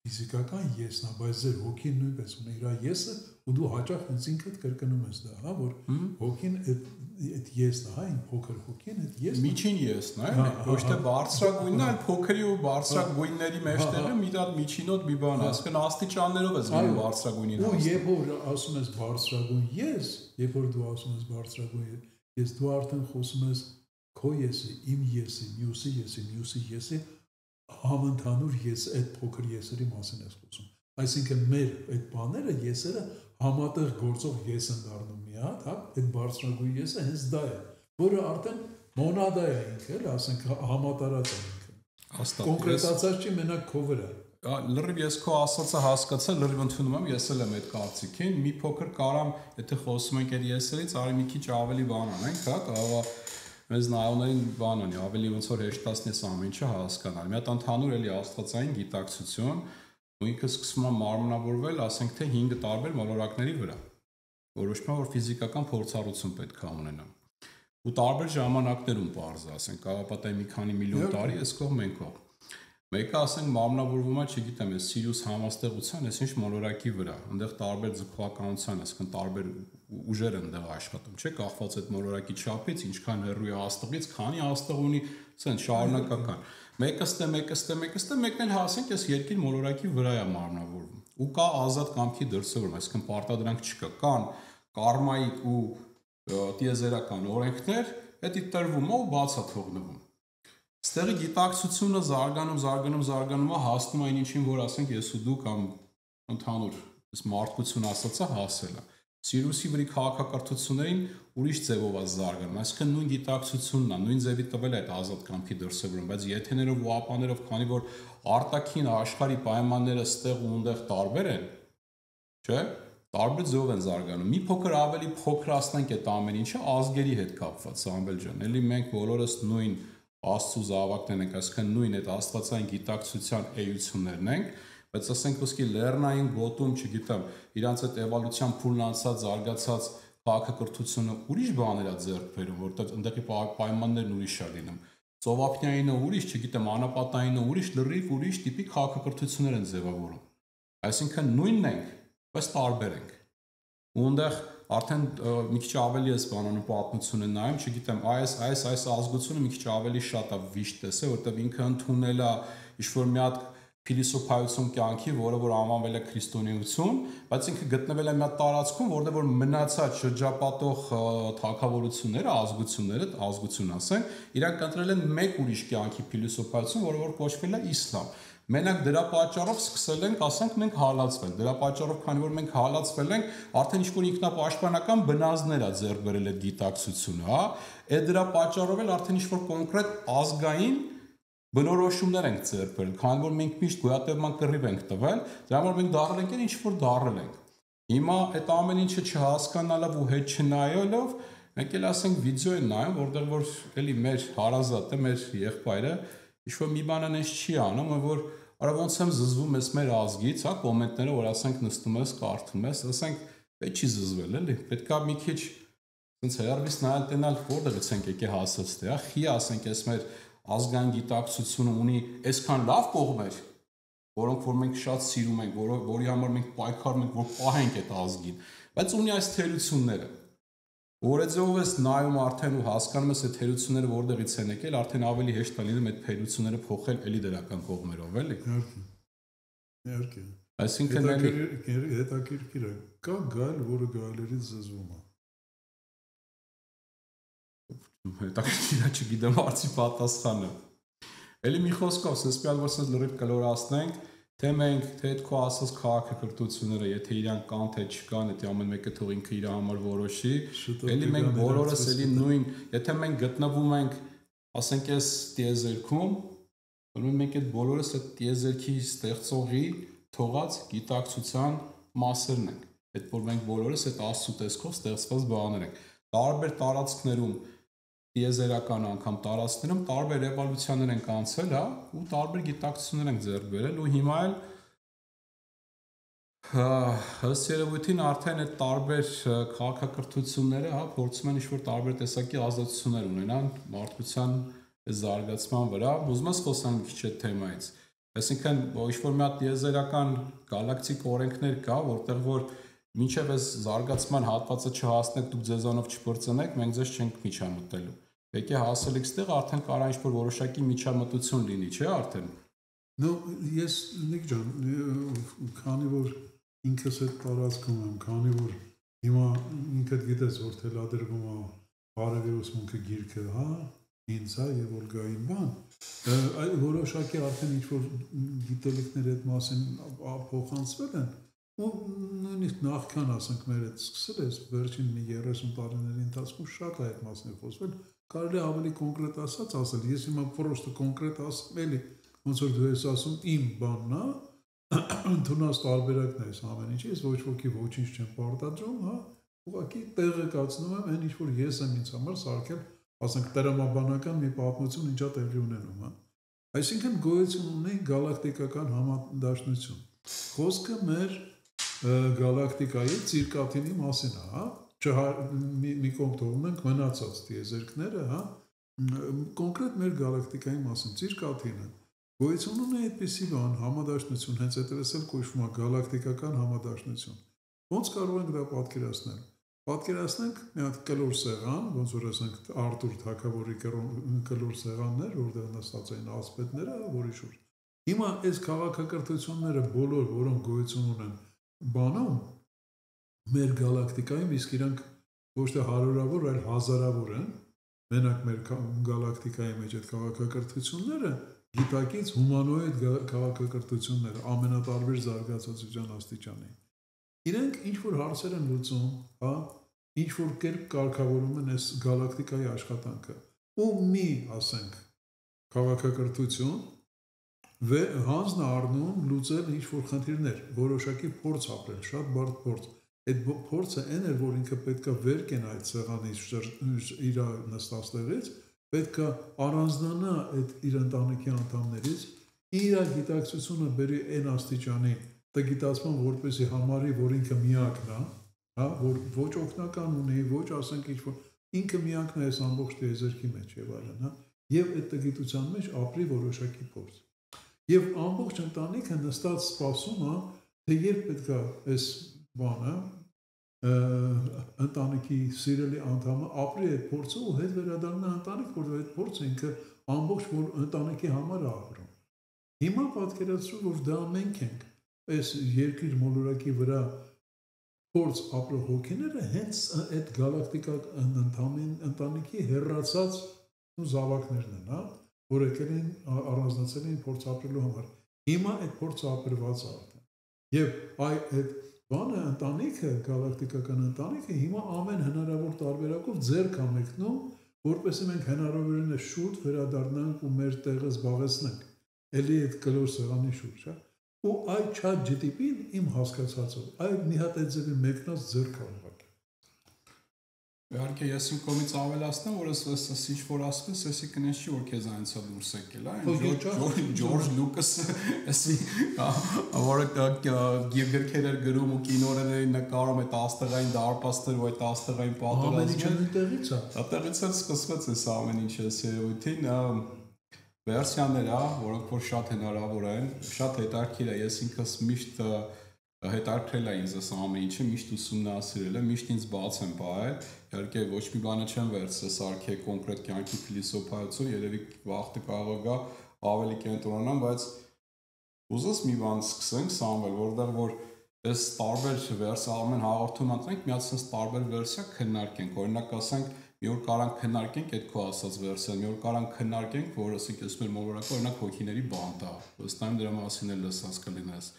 ֆիզիկական եսն է, բայց ձեր հոգին նույնպես ունի իր եսը, ու դու հաճախ հենց ինքդ կրկնում ես դա, հա, որ հոգին այդ եսն է, հա, իմ փոքր հոգին այդ եսն է։ Միջին եսն է, ոչ թե բարձրագույնն է, այլ փոքրի ու բարձրագույնների մեջտեղը մի հատ միջինոտ մի բան է, այսինքն աստիճաններով ես գնում բարձրագույնին։ Ու երբ որ ասում ես բարձրագույն ես, երբ որ դու ասում ես բարձրագույն ես, դու արդեն խոսում ես քո եսի, իմ եսի, մյուսի եսի համընդհանուր ես այդ փոքր եսերի մասին ես խոսում։ Այսինքն մեր այդ բաները եսերը համատեղ գործող ես են դառնում մի հատ, հա, այդ բարձրագույն եսը հենց դա է, որը արդեն մոնադա է ինքը, էլ ասենք համատարած է ինքը։ Կոնկրետացած չի մենակ քո վրա։ Լրիվ ես քո ասածը հասկացա, լրիվ ընդունում եմ, ես էլ եմ այդ կարծիքին, մի փոքր կարամ, եթե խոսում ենք այդ եսերից, արի մի քիչ ավելի բան անենք, հա, կարող է մեզ նայողներին բան ունի, ավելի ոնց որ հեշտացնես ամեն ինչը հասկանալ։ Մի հատ ընդհանուր էլի աստվածային գիտակցություն, ու ինքը սկսում է մարմնավորվել, ասենք թե 5 տարբեր մոլորակների վրա։ Որոշվում է, որ ֆիզիկական փորձառություն պետք է ունենամ։ Ու տարբեր ժամանակներում բարձ, ասենք, կարապատայի մի քանի միլիոն տարի, այս կողմ մենք կողմ։ Մեկը ասենք մարմնավորվում է, չգիտեմ, այս Սիրիուս համաստեղության, այս ինչ մոլորակի վրա, այնտեղ տարբեր ձգողականության, այսինքն տարբեր ուժեր են այնտեղ աշխատում, չէ՞, կախված այդ մոլորակի չափից, ինչքան հեռու է աստղից, քանի աստղ ունի, ասեն շարունակական։ Մեկն էլ հասենք, այս երկիր մոլորակի վրա է մարմնավորվում։ Ու կա ազատ կամքի դրսևորում, այսինքն պարտադրանք չկա, կան կարմայիկ ու տիեզերական օրենքներ, դա տրվում է ու բաց է թողնվում։ Ստեղի գիտակցությունը զարգանում է, հասնում այն ինչին, որ ասենք ես ու դու կամ ընդհանուր մարդկություն ասածը հասել է։ Սիրիուսի վրի քաղաքակրթություններին ուրիշ ձևով է զարգանում, այսինքն նույն գիտակցությունն է, նույն ձևի տվել է այդ ազատ կամքի դրսևորում, բայց եթեներով ու ապաներով, քանի որ արտաքին աշխարհի պայմանները ստեղ ու այնտեղ տարբեր են, չէ՞։ Տարբեր ձևով են զարգանում։ Մի փոքր ավելի փոքրացնենք այդ ամեն ինչը ազգերի հետ կապված, Սամվել ջան։ Էլի մենք բոլորս նույն Աստծո զավակներն ենք, այսինքն նույն այդ աստվածային գիտակցության էություններն ենք, բայց ասենք ոսկի լեռնային գոտում, չգիտեմ, իրանց այդ էվոլյուցիան փուլն անցած, զարգացած քաղաքակրթությունը ուրիշ բաներ է ձեռք բերում, որտեղ ընդդեպի պայմաններն ուրիշ է լինում։ Ծովափնյայինը ուրիշ, չգիտեմ, անապատայինը ուրիշ, լրիվ ուրիշ տիպի քաղաքակրթություններ են ձևավորում։ Այսինքն նույնն ենք, բայց տարբեր ենք։ Ու այնտեղ արդեն մի քիչ ավելի էս բանանում պատմությունը նայում, չգիտեմ, այս ազգությունը մի քիչ ավելի շատ է վիշտ տեսել, որտեղ ինքը ընդունել է ինչ-որ մի հատ փիլիսոփայություն կյանքի, որը որ անվանվել է քրիստոնեություն, բայց ինքը գտնվել է մի հատ տարածքում, որտեղ որ մնացած շրջապատող թագավորությունները, ազգություն ասենք, իրանք ընտրել են մեկ ուրիշ կյանքի փիլիսոփայություն, որը որ կոչվել է իսլամ։ Մենակ դրա պատճառով սկսել ենք, ասենք, մենք հալածվել։ Դրա պատճառով, քանի որ մենք հալածվել ենք, արդեն ինչ-որ ինքնապաշտպանական բնազդներ է ձեռք բերել այդ գիտակցությունը, հա։ Այդ դրա պատճառով էլ արդեն ինչ-որ կոնկրետ ազգային բնորոշումներ ենք ձեռք բերել, քանի որ մենք միշտ գոյատևման կռիվ ենք տվել, դրա համար մենք դառել ենք ինչ-որ դառել ենք։ Հիմա այդ ամեն ինչը չհասկանալով ու հետ չնայելով, մենք էլ ասենք վիդեո են նայում, որտեղ որ էլի մեր հարազատը, մեր եղբայրը ինչ-որ մի բան անես չի անում, որ արա ոնց եմ զզվում ես մեր ազգից, հա, կոմենտները, որ ասենք նստում ես, կարդում ես, ասենք, պետք չի զզվել, էլի, պետքա մի քիչ ցենց հերվիս նայել տենալ որտեղից ենք եկե հասած դե, հա, խի ասենք, ես մեր ազգային գիտակցությունը ունի այսքան լավ կողմեր, որոնք որ մենք շատ սիրում ենք, որի համար մենք պայքարում ենք, որ պահենք այդ ազգին, բայց ունի այս թերությունները։ Որեձով ես նայում արդեն ու հասկանում ես այդ թերությունները որտեղից են եկել, արդեն ավելի հեշտ է լինում այդ թերությունները փոխել էլի դրական կողմերով, էլի։ Իհարկե։ Այսինքն հետաքրքիր է, կա գալ, որը գալերից զզվում է։ Հետաքրքիր է, չգիտեմ արծի պատասխանը։ Էլի մի խոսքով, սեսպիալ որ սենց լրիվ կլորացնենք, թե մենք, թե այդ քո ասած քաղաքակրթությունները, եթե իրանք կան, թե չկան, դա ամեն մեկը թող ինքը իր համար որոշի, էլի մենք բոլորս էլի նույն, եթե մենք գտնվում ենք, ասենք այս տիեզերքում, ուրեմն մենք այդ բոլորս այդ տիեզերքի ստեղծողի թողած գիտակցության մասերն ենք։ Այդ որ մենք բոլորս այդ Աստծո տեսքով ստեղծված բաներ ենք։ Տարբեր տարածքներում տիեզերական անգամ տարածքներում տարբեր էվոլյուցիաներ են անցել, հա, ու տարբեր գիտակցություններ են ձեռք բերել ու հիմա էլ ըստ երևույթին արդեն այդ տարբեր քաղաքակրթությունները, հա, փորձում են ինչ-որ տարբեր տեսակի ազդեցություններ ունենան մարդկության զարգացման վրա։ Ուզում ես խոսամ մի քիչ այդ թեմայից։ Այսինքն, ինչ-որ մի հատ տիեզերական գալակտիկ օրենքներ կա, որտեղ որ մինչև այս զարգացման հատվածը չհասնեք, դուք ձեզանով չփրծնեք, մենք ձեզ չենք միջամտելու։ Եկե հասելիք ստեղ արդեն կարա ինչ-որ որոշակի միջամտություն լինի, չէ՞ արդեն։ No, ես Նիկ ջան, քանի որ ինքս այդ տարածքում եմ, քանի որ հիմա ինքդ գիտես, որ թելադրվում է բարևի ուսմունքը գիրքը, հա, ինձ հա եւ Օլգային բան, որոշակի արդեն ինչ-որ գիտելիքներ այդ մասին փոխանցվել են, ու նույնիսկ նախքան ասենք մեր այդ սկսել ես, վերջին մի 30 տարիների ընթացքում շատ է այդ մասին խոսվել, կարելի է ավելի կոնկրետ ասել, ես հիմա պրոստը կոնկրետ ասեմ, էլի, ոնց որ դու ես ասում իմ բանն է, ընդունած տարբերակն է այս ամեն ինչի, ես ոչ ոքի ոչինչ չեմ պարտադրում, հա, ուղղակի տեղեկացնում եմ այն ինչ որ ես եմ ինձ համար սարքել, ասենք տրամաբանական մի պատմություն ինչա տեղի ունենում, հա։ Այսինքն գոյություն ունի գալակտիկական համադաշնություն։ Խոսքը մեր գալակտիկայի ցիրկադինի մասին է, հա։ Մի կողմ թողնում ենք մնացած տիեզերքները, հա, կոնկրետ մեր գալակտիկայի մասին ցիրկադինը գոյություն ունի այդպիսի բան, համադաշնություն, հենց այդպես էլ կոչվում է գալակտիկական համադաշնություն։ Ոնց կարող ենք դա պատկերացնել։ Պատկերացնենք մի հատ կլոր սեղան, ոնց որ ասենք Արտուր Թագավորի կլոր սեղաններ, որտեղ նստած էին ասպետները, որի շուրջ։ Հիմա այս քաղաքակրթությունները բոլոր, որոնք գոյություն ունեն բանում, մեր գալակտիկայում, իսկ իրանք ոչ թե հարյուրավոր, այլ հազարավոր են, մենակ մեր գալակտիկայի մեջ այդ քաղաքակրթությունները գիտակից հումանոիդ քաղաքակրթությունները ամենատարբեր զարգացածության աստիճանի։ Իրենք ինչ-որ հարցեր են լուծում, հա, ինչ-որ կերպ կարգավորում են այս գալակտիկայի աշխատանքը։ Ու մի, ասենք, քաղաքակրթություն հանձն առնում լուծել ինչ-որ խնդիրներ, որոշակի փորձ ապրել, շատ բարդ փորձ։ Այդ փորձը այն էր, որ ինքը պետքա վեր կենա այդ սեղանից իր նստածներից, պետքա առանձնանա այդ իր ընտանիքի անդամներից, իր գիտակցությունը բերի այն աստիճանի տգիտացման, որպեսզի համարի, որ ինքը միակն է, հա, որ ոչ օգնական ունի, ոչ ասենք ինչ-որ ինքը միակն է այս ամբողջ տիեզերքի մեջ եւ այլն, հա, եւ այդ տգիտության մեջ ապրի որոշակի փորձ։ Եվ ամբողջ ընտանիքը նստած սպասում է, թե երբ պետքա այս բանը ընտանիքի սիրելի անդամը ապրի այդ փորձը ու հետ վերադառնա ընտանիք, որ այդ փորձը ինքը ամբողջ ընտանիքի համար է ապրում։ Հիմա պատկերացրու, որ դա մենք ենք, այս երկիր մոլորակի վրա փորձ ապրող հոգիները հենց այդ գալակտիկական ընտանիքի հեռացած զավակներն են, հա, որ եկել են առանձնացել են փորձ ապրելու համար։ Հիմա այդ փորձը ապրված է արդեն։ Եվ այդ բանը ընտանիքը, գալակտիկական ընտանիքը հիմա ամեն հնարավոր տարբերակով ձեռք է մեկնում, որպեսզի մենք հնարավորինս շուտ վերադառնանք ու մեր տեղը զբաղեցնենք։ Էլի այդ կլոր սեղանի շուրջ, հա։ Ու այդ ChatGPT-ն իմ հասկացածով, այդ մի հատ այդ ձևի մեկնած ձեռք է ուղղակի։ Իհարկե ես իմ կողմից ավելացնեմ, որ ես ինչ որ ասում ես, էսի կնես չի որ քեզ այնց է դուրս եկել, այն Ջորջ Լուկասը, էսի որը գրքեր էր գրում ու կինոներ էին նկարում այդ աստղային դարպասներ ու այդ աստղային պատերազմը։ Ամեն ինչը նույնտեղից է։ Այդտեղից էլ սկսվեց այս ամեն ինչը երևույթին վերսիաներ է, որոնք որ շատ հնարավոր են, շատ հետաքրքիր է, ես ինքս միշտ հետաքրքրել է ինձ այս ամեն ինչը, միշտ ուսումնասիրել եմ, միշտ ինձ բաց եմ պահել, իհարկե ոչ մի բանը չեմ վերցրել սարքե կոնկրետ կյանքի փիլիսոփայություն, երևի վաղտը կարող է գա ավելի կենտրոնանամ, բայց ուզես մի բան սկսենք Սամվել, որտեղ որ այս տարբեր վերսիա ամեն հաղորդում անցնենք, մի հատ sense տարբեր վերսիա քննարկենք, օրինակ ասենք մի օր կարանք քննարկենք այդ քո ասած վերսիան, մի օր կարանք քննարկենք, որ ասենք ես մեր մոլորակը օրինակ հոգիների բանտ է, վստահ եմ դրա մասին էլ լսած կլինես։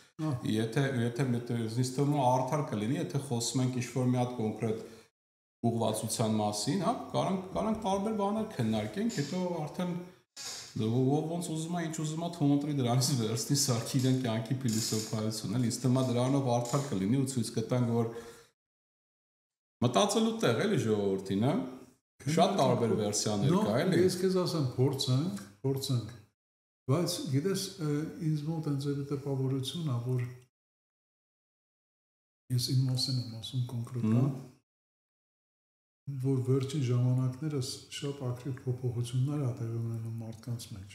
Եթե ինձ թվում է արդար կլինի, եթե խոսում ենք ինչ-որ մի հատ կոնկրետ ուղղվածության մասին, հա, կարանք տարբեր բաներ քննարկենք, հետո արդեն ոնց ուզում է, ինչ ուզում է թոմատրի դրանից վերցնի սարքի իրեն կյանքի փիլիսոփայություն, էլ ինձ թվում է դրանով արդար կլինի ու ցույց կտանք, որ մտածելու տեղ էլի ժողովրդին, հա։ Շատ տարբեր վերսիաներ կա, էլի։ Ես քեզ ասեմ, փորձենք, բայց գիտես, ինձ մոտ այնց է տպավորություն է, որ ես իմ մասին եմ ասում կոնկրետ, որ վերջին ժամանակներս շատ ակտիվ փոփոխություններ ա տեղի ունենում մարդկանց մեջ։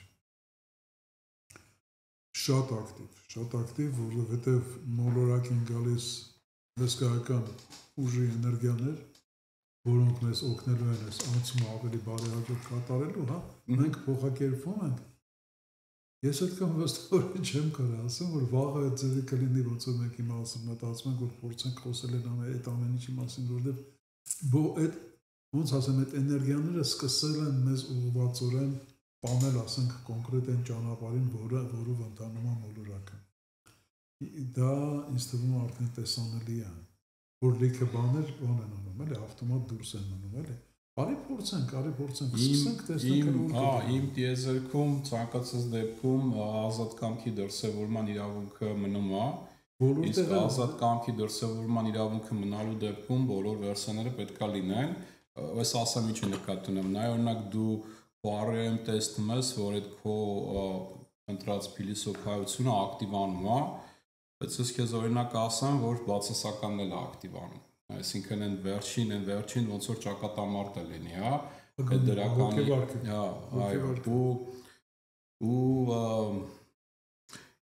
Շատ ակտիվ, որովհետև մոլորակ են գալիս հսկայական ուժի էներգիաներ, որոնք մեզ օգնելու են այս անցումը ավելի բարեհաջող կատարելու, հա, մենք փոխակերպվում ենք։ Ես այդքան վստահորեն չեմ կարող ասեմ, որ վաղը այդ ձևի կլինի, ոնց որ մենք հիմա ասում մտածում ենք, որ փորձենք խոսել են այդ ամեն ինչի մասին, որովհետև այդ ոնց ասեմ, այդ էներգիաները սկսել են մեզ ուղղվածորեն տանել, ասենք, կոնկրետ այն ճանապարհին, որով ընթանում է մոլորակը։ Դա ինձ թվում է արդեն տեսանելի է, որ լիքը բաներ բան են անում, էլի, ավտոմատ դուրս են անում, էլի։ Արի փորձենք, սկսենք տեսնել։ Իմ տիեզերքում ցանկացած դեպքում ազատ կամքի դրսևորման իրավունքը մնում է։ Իսկ ազատ կամքի դրսևորման իրավունքը մնալու դեպքում բոլոր վերսիաները պետք է լինեն։ Այս ասեմ ինչի նկատի ունեմ։ Նայ օրինակ դու բարերեմ տեսնում ես, որ այդ քո ընտրած փիլիսոփայությունը ակտիվանում է, բայց ես քեզ օրինակ ասեմ, որ բացասականն էլ է ակտիվանում։ Այսինքն այն վերջին ոնց որ ճակատամարտը լինի, հա, այդ դրականի, հա, այո, ու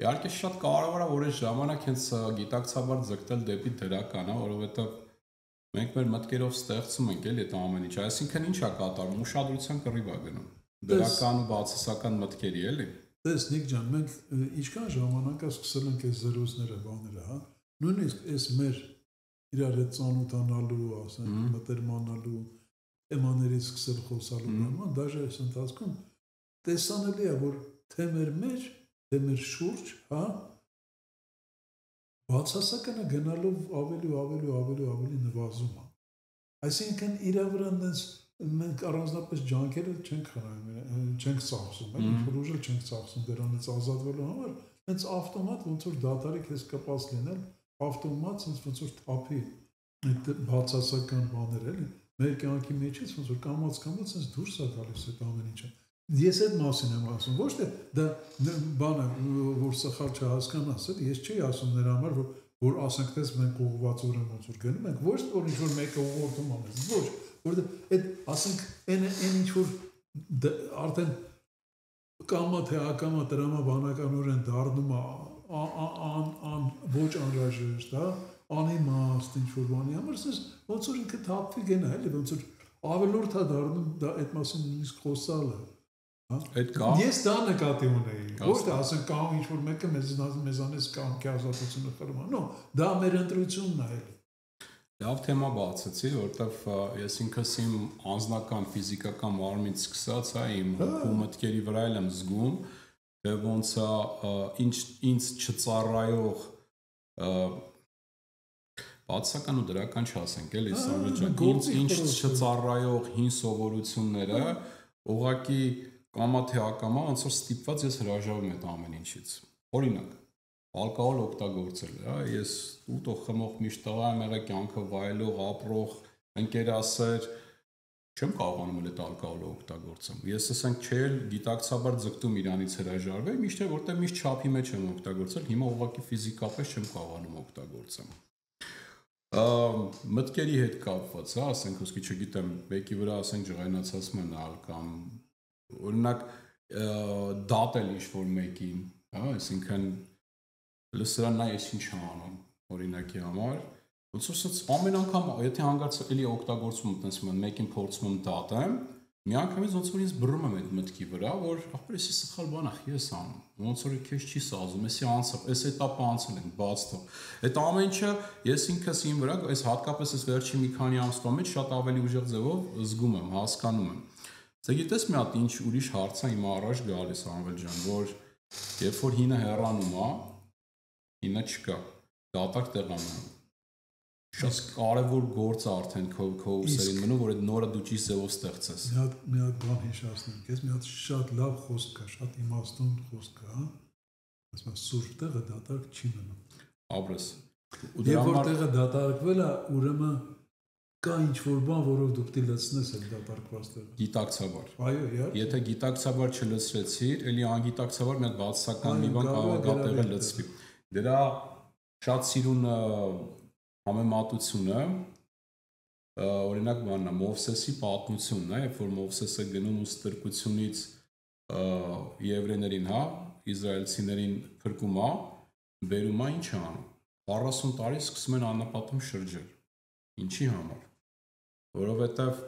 իհարկե շատ կարևոր է, որ այս ժամանակ հենց գիտակցաբար ձգտել դեպի դրական, հա, որովհետև մենք մեր մտքերով ստեղծում ենք էլի այդ ամեն ինչը, այսինքն ինչ է կատարում, ուշադրության կռիվ է գնում, դրական ու բացասական մտքերի, էլի։ Տես Նիկ ջան, մենք ինչքան ժամանակ է սկսել ենք այս զրույցները, բաները, հա, նույնիսկ այս մեր իրար հետ ծանոթանալու, ասենք, մտերմանալու, թեմաներից սկսել խոսալու բանման, դաժե այս ընթացքում տեսանելի է, որ թե մեր մեջ, թե մեր շուրջ, հա, բացասականը գնալով ավելի նվազում է։ Այսինքն իրա վրա այնպես մենք առանձնապես ջանքերը չենք խնայում, չենք ծախսում, ինչ-որ ուժ չենք ծախսում դրանից ազատվելու համար, հենց ավտոմատ ոնց որ դատարի քեզ կպած լինել, ավտոմատ ոնց որ թափի այդ բացասական բաներ էլի, մեր կյանքի մեջից ոնց որ կամած հենց դուրս է գալիս այդ ամեն ինչը։ Ես այդ մասին եմ ասում, ոչ թե դա բանը, որ սխալ չհասկանաս, ես չի ասում նրա համար, որ ասենք դες մենք ուղղվածորեն ոնց որ գնում ենք, ոչ որ ինչ-որ մեկը ուղղորդում ամեն, ոչ, որովհետև այդ ասենք այն ինչ որ արդեն կամա թե ակամա տրամաբանականորեն դառնում է ոչ անհրաժեշտ, հա, անիմաստ ինչ-որ բանի համար, ասես ոնց որ ինքը թափվի գնա, էլի ոնց որ ավելորդ է դառնում դա այդ մասին նույնիսկ խոսալը, հա։ Ես դա նկատի ունեի, ոչ թե ասենք կամ ինչ-որ մեկը մեզանից կամքի ազատությունը խրում է, նո, դա մեր ընտրությունն է, էլի։ Լավ թեմա բացեցի, որովհետև ես ինքս իմ անձնական ֆիզիկական մարմինից սկսած, հա, իմ մտքերի վրա եմ զգում, թե ոնց է ինձ չծառայող բացական ու դրական չասենք, էլի, Սամվել ջան, ինձ չծառայող հին սովորությունները ուղղակի կամա թե ակամա ոնց որ ստիպված ես հրաժարվում եմ այդ ամեն ինչից։ Օրինակ, ալկոհոլ օգտագործել, հա, ես ուտող խմող միշտ տղա եմ եղել, կյանքը վայելող, ապրող, ընկերասեր, չեմ կարողանում այդ ալկոհոլը օգտագործեմ։ Ես ասենք չէ, գիտակցաբար ձգտում իրանից հրաժարվել, միշտ որտեղ միշտ չափի մեջ եմ օգտագործել, հիմա ուղղակի ֆիզիկապես չեմ կարողանում օգտագործեմ։ Մտքերի հետ կապված, հա, ասենք ոսկի չգիտեմ, մեկի վրա ասենք ջղայնացած մնալ կամ օրինակ դատել ինչ-որ մեկին, հա, այսինքն լսրանա ես ինչ անում, օրինակի համար, ոնց որ ամեն անգամ, եթե հանգարց էլի օգտագործում եմ, տենց մեկին փորձում եմ դատեմ, մի անգամից ոնց որ ինձ բռնում եմ այդ մտքի վրա, որ ապա էսի սխալ բան է, ես անում, ոնց որ քեզ չի սազում, էսի անցավ, էս էտապը անցել ենք, բաց թող։ Այդ ամեն ինչը ես ինքս իմ վրա, այս հատկապես այս վերջին մի քանի ամսվա մեջ շատ ավելի ուժեղ ձևով զգում եմ, հասկանում եմ։ Դե գիտես մի հատ ինչ ուրիշ հարց է իմ առաջ գալիս, Անվել ջան, որ երբ որ հինը հեռանում է, հինը չկա, դատարկ տեղանում է։ Շատ կարևոր գործ է արդեն քո ուսերին մնում, որ այդ նորը դու ճիշտ ձևով ստեղծես։ Մի հատ բան հիշեցնեմ, քեզ մի հատ շատ լավ խոսք կա, շատ իմաստուն խոսք կա, հա։ Ասում եմ, սուրբ տեղը դատարկ չի մնում։ Ապրես։ Երբ որ տեղը դատարակվել է, ուրեմն կա ինչ-որ բան, որով դու պետք է լցնես այդ դատարկված տեղը։ Գիտակցաբար։ Այո, իհարկե։ Եթե գիտակցաբար չլցրեցիր, էլի անգիտակցաբար մի հատ բացասական մի բան կարող է տեղը լցվի։ Դրա շատ սիրուն համեմատությունը օրինակ բանն է, Մովսեսի պատմությունն է, երբ որ Մովսեսը գնում ու ստրկությունից եվրեներին, հա, իսրայելցիներին փրկում է, բերում է ինչ անում։ 40 տարի սկսում են անապատում շրջել։ Ինչի համար։ Որովհետև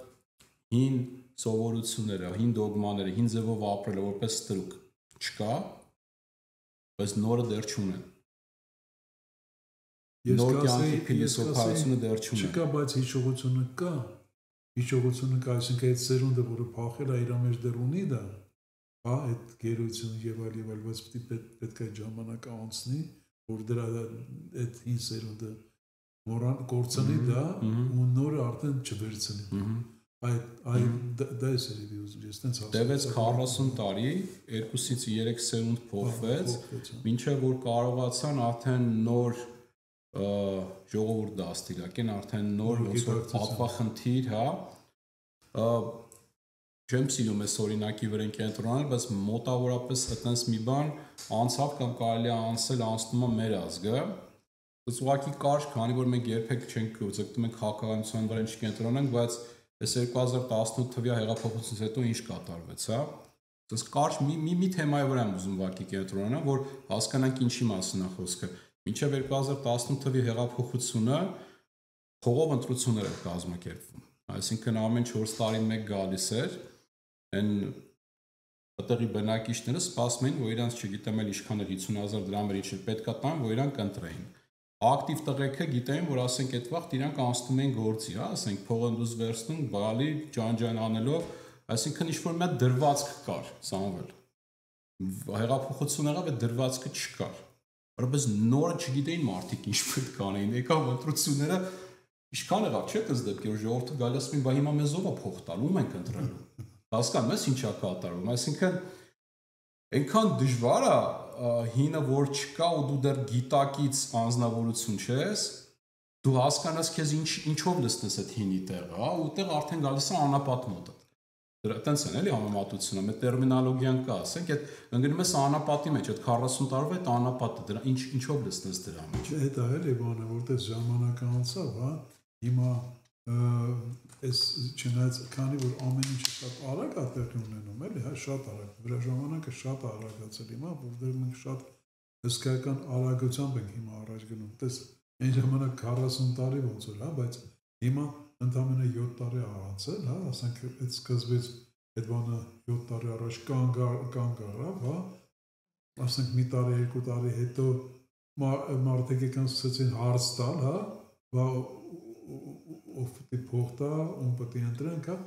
հին սովորությունները, հին դոգմաները, հին ձևով ապրելը որպես ստրուկ չկա, բայց նորը դեռ չունեն։ Նոր կյանքի փիլիսոփայությունը դեռ չունեն։ Չկա, բայց հիշողությունը կա։ Հիշողությունը կա, այսինքն այդ սերունդը, որը փախել է, իր մեջ դեռ ունի դա, հա, այդ գերությունը եւ այլ, բայց պետք է ժամանակ անցնի, որ դրա այդ հին սերունդը որան կորցնի դա ու նորը արդեն չվերցնի։ Այդ դա է սերևի ուզում, ես տենց ասում։ Տևեց 40 տարի, 2-ից 3 սերունդ փոխվեց, մինչև որ կարողացան արդեն նոր ժողովուրդ դաստիարակեն, արդեն նոր ոնց որ պատվախնդիր, հա։ Չեմ սիրում այս օրինակի վրա կենտրոնալ, բայց մոտավորապես այդպես մի բան անցավ կամ կարելի է անցնում է մեր ազգը։ Բայց ուղղակի կար, քանի որ մենք երբեք չենք ձգտում ենք քաղաքականության վրա չկենտրոնանք, բայց այս 2018 թվականի հեղափոխությունից հետո ինչ կատարվեց, հա։ Դες կար մի թեմայի վրա եմ ուզում ուղղակի կենտրոնանալ, որ հասկանանք ինչի մասին է խոսքը։ Մինչև 2018 թվականի հեղափոխությունը փողով ընտրություններ էր կազմակերպվում։ Այսինքն ամեն 4 տարին մեկ գալիս էր, այն այդտեղի բնակիչները սպասում էին, որ իրանց չգիտեմ էլ ինչքան էր 50,000 դրամ էր, ինչ պետքա տան, որ իրանք ընտրեին։ Ակտիվ տղեկը գիտեին, որ ասենք այդ վաղ իրանք անցնում են գործի, հա, ասենք փողընդուս վերցնում, բալի ջան անելով, այսինքն ինչ-որ մի դրվածք կար, Սամվել։ Հեղափոխություն եղավ, այդ դրվածքը չկար։ Որպես նորը չգիտեին մարդիկ ինչ պետք անեին, եկավ ընտրությունները Ինչքան եղավ, չէ՞ դες դեպքի որ ժողովուրդը գալիս ասում, բա հիմա մեզ ով է փող տալու, ում ենք ընտրելու։ Հասկանում ես ինչա կատարվում, այսինքն այնքան դժվար է հինը որ չկա ու դու դեռ գիտակից անznավորություն չես, դու հասկանաս քեզ ինչով լցնես այդ հինի տեղը, հա, ու տեղ արդեն գալիս է անապատ մոտը։ Դրա տենց են էլի համեմատությունը, մեր տերմինոլոգիան կա, ասենք այդ ընկնում ես անապատի մեջ, այդ 40 տարվա այդ անապատը, դրա ինչով լցնես դրա մեջ։ Այդ է էլի բանը, որտեղ ժամանակ անցավ, հա, հիմա այս չնայած քանի որ ամեն ինչը շատ արագ է տեղի ունենում, էլի, հա, շատ արագ, վրա ժամանակը շատ արագացել հիմա, որտեղ մենք շատ հսկայական արագությամբ ենք հիմա առաջ գնում։ Տես այն ժամանակ 40 տարի ոնց էր, հա, բայց հիմա ընդամենը 7 տարի անցել, հա, ասենք այդ սկզբից այդ բանը 7 տարի առաջ կանգ առավ, հա, ասենք մի տարի, 2 տարի հետո մարդիկ եկան սկսեցին հարց տալ, հա, ով պետք է փող տա, ում պետք է ընտրենք, հա,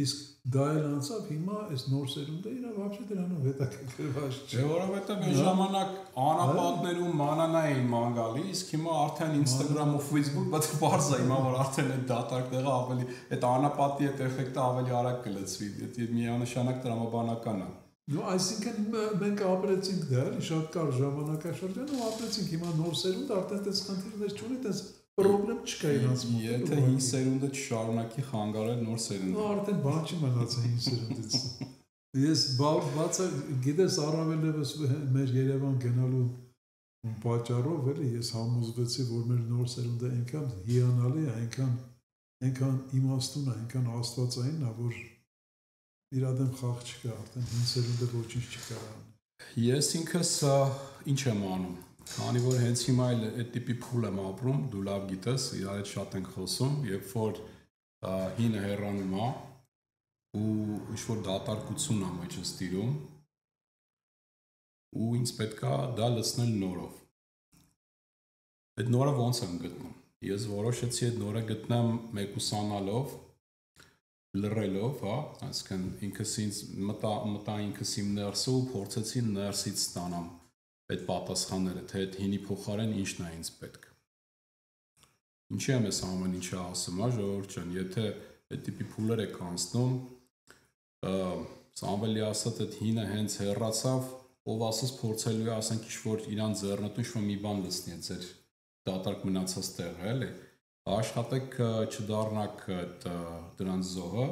իսկ դա էլ անցավ, հիմա այս նոր սերունդը իրա вообще դրանով հետաքրքրված չէ։ Որովհետև այն ժամանակ անապատներում մանանա էին ման գալի, իսկ հիմա արդեն Instagram ու Facebook, բայց բարձ է հիմա որ արդեն այդ դատարկները ավելի այդ անապատի այդ էֆեկտը ավելի արագ կլցվի, դա միանշանակ տրամաբանական է։ Ну, այսինքն մենք ապրեցինք դա, շատ կարճ ժամանակաշրջան ու ապրեցինք, հիմա նոր սերունդ արդեն այդպես խնդիրներ չունի, այդպես պրոբլեմ չկա իրանց մոտ։ Եթե հին սերունդը չշարունակի խանգարել նոր սերունդը։ Արդեն բան չի մնացել հին սերունդից։ Ես բացը գիտես առավել եւս մեր Երևան գնալու պատճառով էլի ես համոզվեցի, որ մեր նոր սերունդը այնքան հիանալի է, այնքան իմաստուն է, այնքան աստվածային է, որ իր դեմ խաղ չկա, արդեն հին սերունդը ոչինչ չկարա անել։ Ես ինքս ինչ եմ անում, քանի որ հենց հիմա էլ այդ տիպի փուլ եմ ապրում, դու լավ գիտես, իրար հետ շատ ենք խոսում, երբ որ հինը հեռանում է ու ինչ-որ դատարկություն է մեջս տիրում ու ինձ պետք է դա լցնել նորով։ Այդ նորը ոնց եմ գտնում։ Ես որոշեցի այդ նորը գտնեմ մեկուսանալով, լռելով, հա, այսինքն ինքս ինձ մտա ինքս իմ ներսը ու փորձեցի ներսից ստանամ այդ պատասխանները, թե այդ հինի փոխարեն ինչն է ինձ պետք։ Ինչի եմ ես ամեն ինչը ասում, հա, ժողովուրդ ջան, եթե այդ տիպի փուլեր եք անցնում, Սամվելի ասած այդ հինը հենց հեռացավ, ով ասես փորձելու է, ասենք ինչ-որ իրան ձեռնտու ինչ-որ մի բան լցնի ձեր դատարկ մնացած տեղը, էլի։ Աշխատեք չդառնաք դրանց զոհը,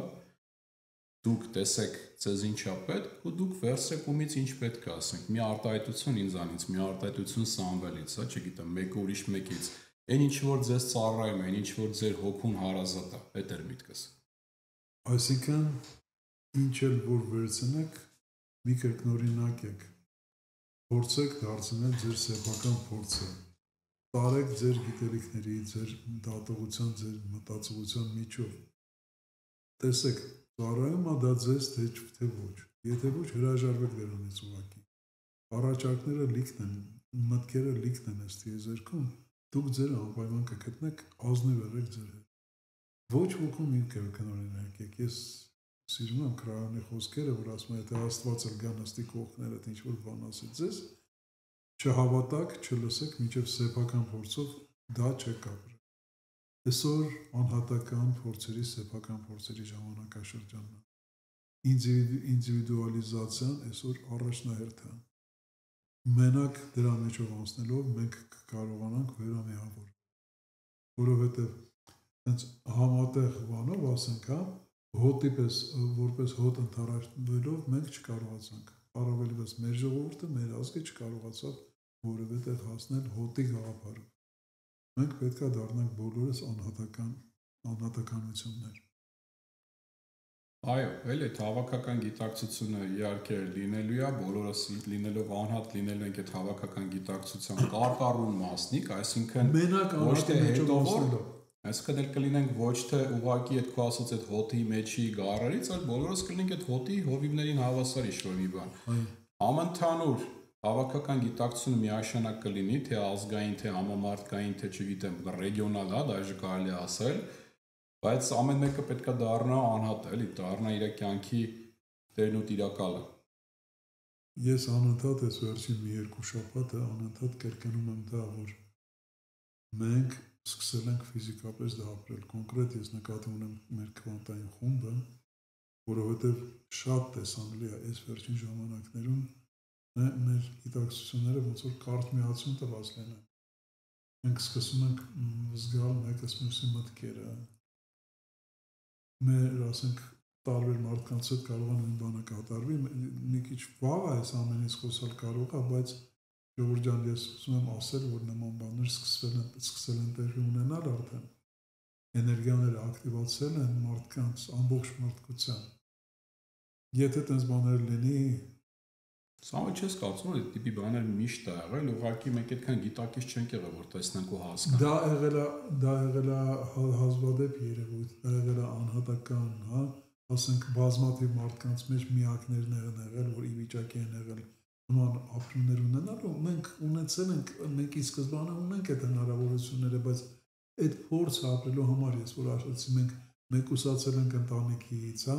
դուք տեսեք ձեզ ինչա պետք ու դուք վերցրեք ումից ինչ պետք է, ասենք մի արտահայտություն ինձանից, մի արտահայտություն Սամվելից, հա, չգիտեմ, մեկը ուրիշ մեկից, այն ինչ որ ձեզ ծառայում է, այն ինչ որ ձեր հոգուն հարազատ է, այդ էր միտքս։ Այսինքն ինչ էլ որ վերցնեք, մի կրկնօրինակ եք, փորձեք դարձնել ձեր սեփական փորձը, տարեք ձեր գիտելիքների, ձեր դատողության, ձեր մտածողության միջով, տեսեք, ծառայում է դա ձեզ թե ոչ, եթե ոչ հրաժարվեք դրանից ուղղակի, առաջարկները լիքն են, մտքերը լիքն են ըստ եզերքում, դուք ձեր անպայման կգտնեք ազնիվ եղեք ձեր հետ, ոչ ոքում մի կրկնօրինակ եք, ես սիրում եմ Քրայոնի խոսքերը, որ ասում է, եթե Աստված էլ գա նստի կողքներդ ինչ-որ բան ասի ձեզ, չհավատակ, չլսեք, մինչև սեփական փորձով դա չեք ապրել։ Այսօր անհատական փորձերի, սեփական փորձերի ժամանակաշրջանն է։ Ինդիվիդուալիզացիան այսօր առաջնահերթ է։ Մենակ դրա մեջով անցնելով մենք կկարողանանք վերամիավորվել, որովհետև հենց համատեղ բանով ասենք, հա, հոտի պես որպես հոտ ընդառաջվելով մենք չկարողացանք, առավելևս մեր ժողովուրդը, մեր ազգը չկարողացավ որևէ տեղ հասնել հոտի գաղափարով։ Մենք պետք է դառնանք բոլորս անհատականություններ։ Այո, էլի հավաքական գիտակցությունը իհարկե լինելու է, բոլորս լինելով անհատ լինելու ենք այդ հավաքական գիտակցության կարկառուն մասնիկ, այսինքն ոչ թե հետևող, այսինքն էլ կլինենք ոչ թե ուղղակի այդ քո ասած այդ հոտի մեջի գառերից, այլ բոլորս կլինենք այդ հոտի հովիվներին հավասար ինչ-որ մի բան։ Համընդհանուր հավաքական գիտակցությունը միաշնակ կլինի, թե ազգային, թե համամարտկային, թե չգիտեմ, ռեգիոնալ, հա, դաժե կարելի ասել, բայց ամեն մեկը պետք է դառնա անհատ, էլի, դառնա իր կյանքի տերն ու տիրակալը։ Ես անընդհատ այս վերջին մի երկու շաբաթը անընդհատ կրկնում եմ դա, որ մենք սկսել ենք ֆիզիկապես դա ապրել։ Կոնկրետ ես նկատի ունեմ մեր քվանտային խումբը, որովհետև շատ տեսանելի է այս վերջին ժամանակներում մեր գիտակցությունները ոնց որ կարճ միացում տված լինեն։ Մենք սկսում ենք զգալ մեկս մյուսի մտքերը։ Մեր, ասենք, տարբեր մարդկանց հետ կարող է նույն բանը կատարվի, մի քիչ վաղ է այս ամենից խոսալ կարող է, բայց Ժողովուրդ ջան, ես ուզում եմ ասել, որ նման բաներ սկսել են տեղի ունենալ արդեն։ Էներգիաները ակտիվացել են մարդկանց, ամբողջ մարդկության։ Եթե տես բաներ լինի, սա չես կարծում, որ այդ տիպի բաներ միշտ է եղել, ուղղակի մենք այդքան գիտակից չենք եղել, որ տեսնենք ու հասկանանք։ Դա եղել է հազվադեպ երևույթ, դա եղել է անհատական, հա, ասենք բազմաթիվ մարդկանց մեջ միակներն են եղել, որ ի վիճակի են եղել նման ապրումներ ունենալու, մենք ունեցել ենք, մենք ի սկզբանե ունենք այդ հնարավորությունները, բայց այդ փորձը ապրելու համար ես որ ասացի, մենք մեկուսացել ենք ընտանիքից, հա,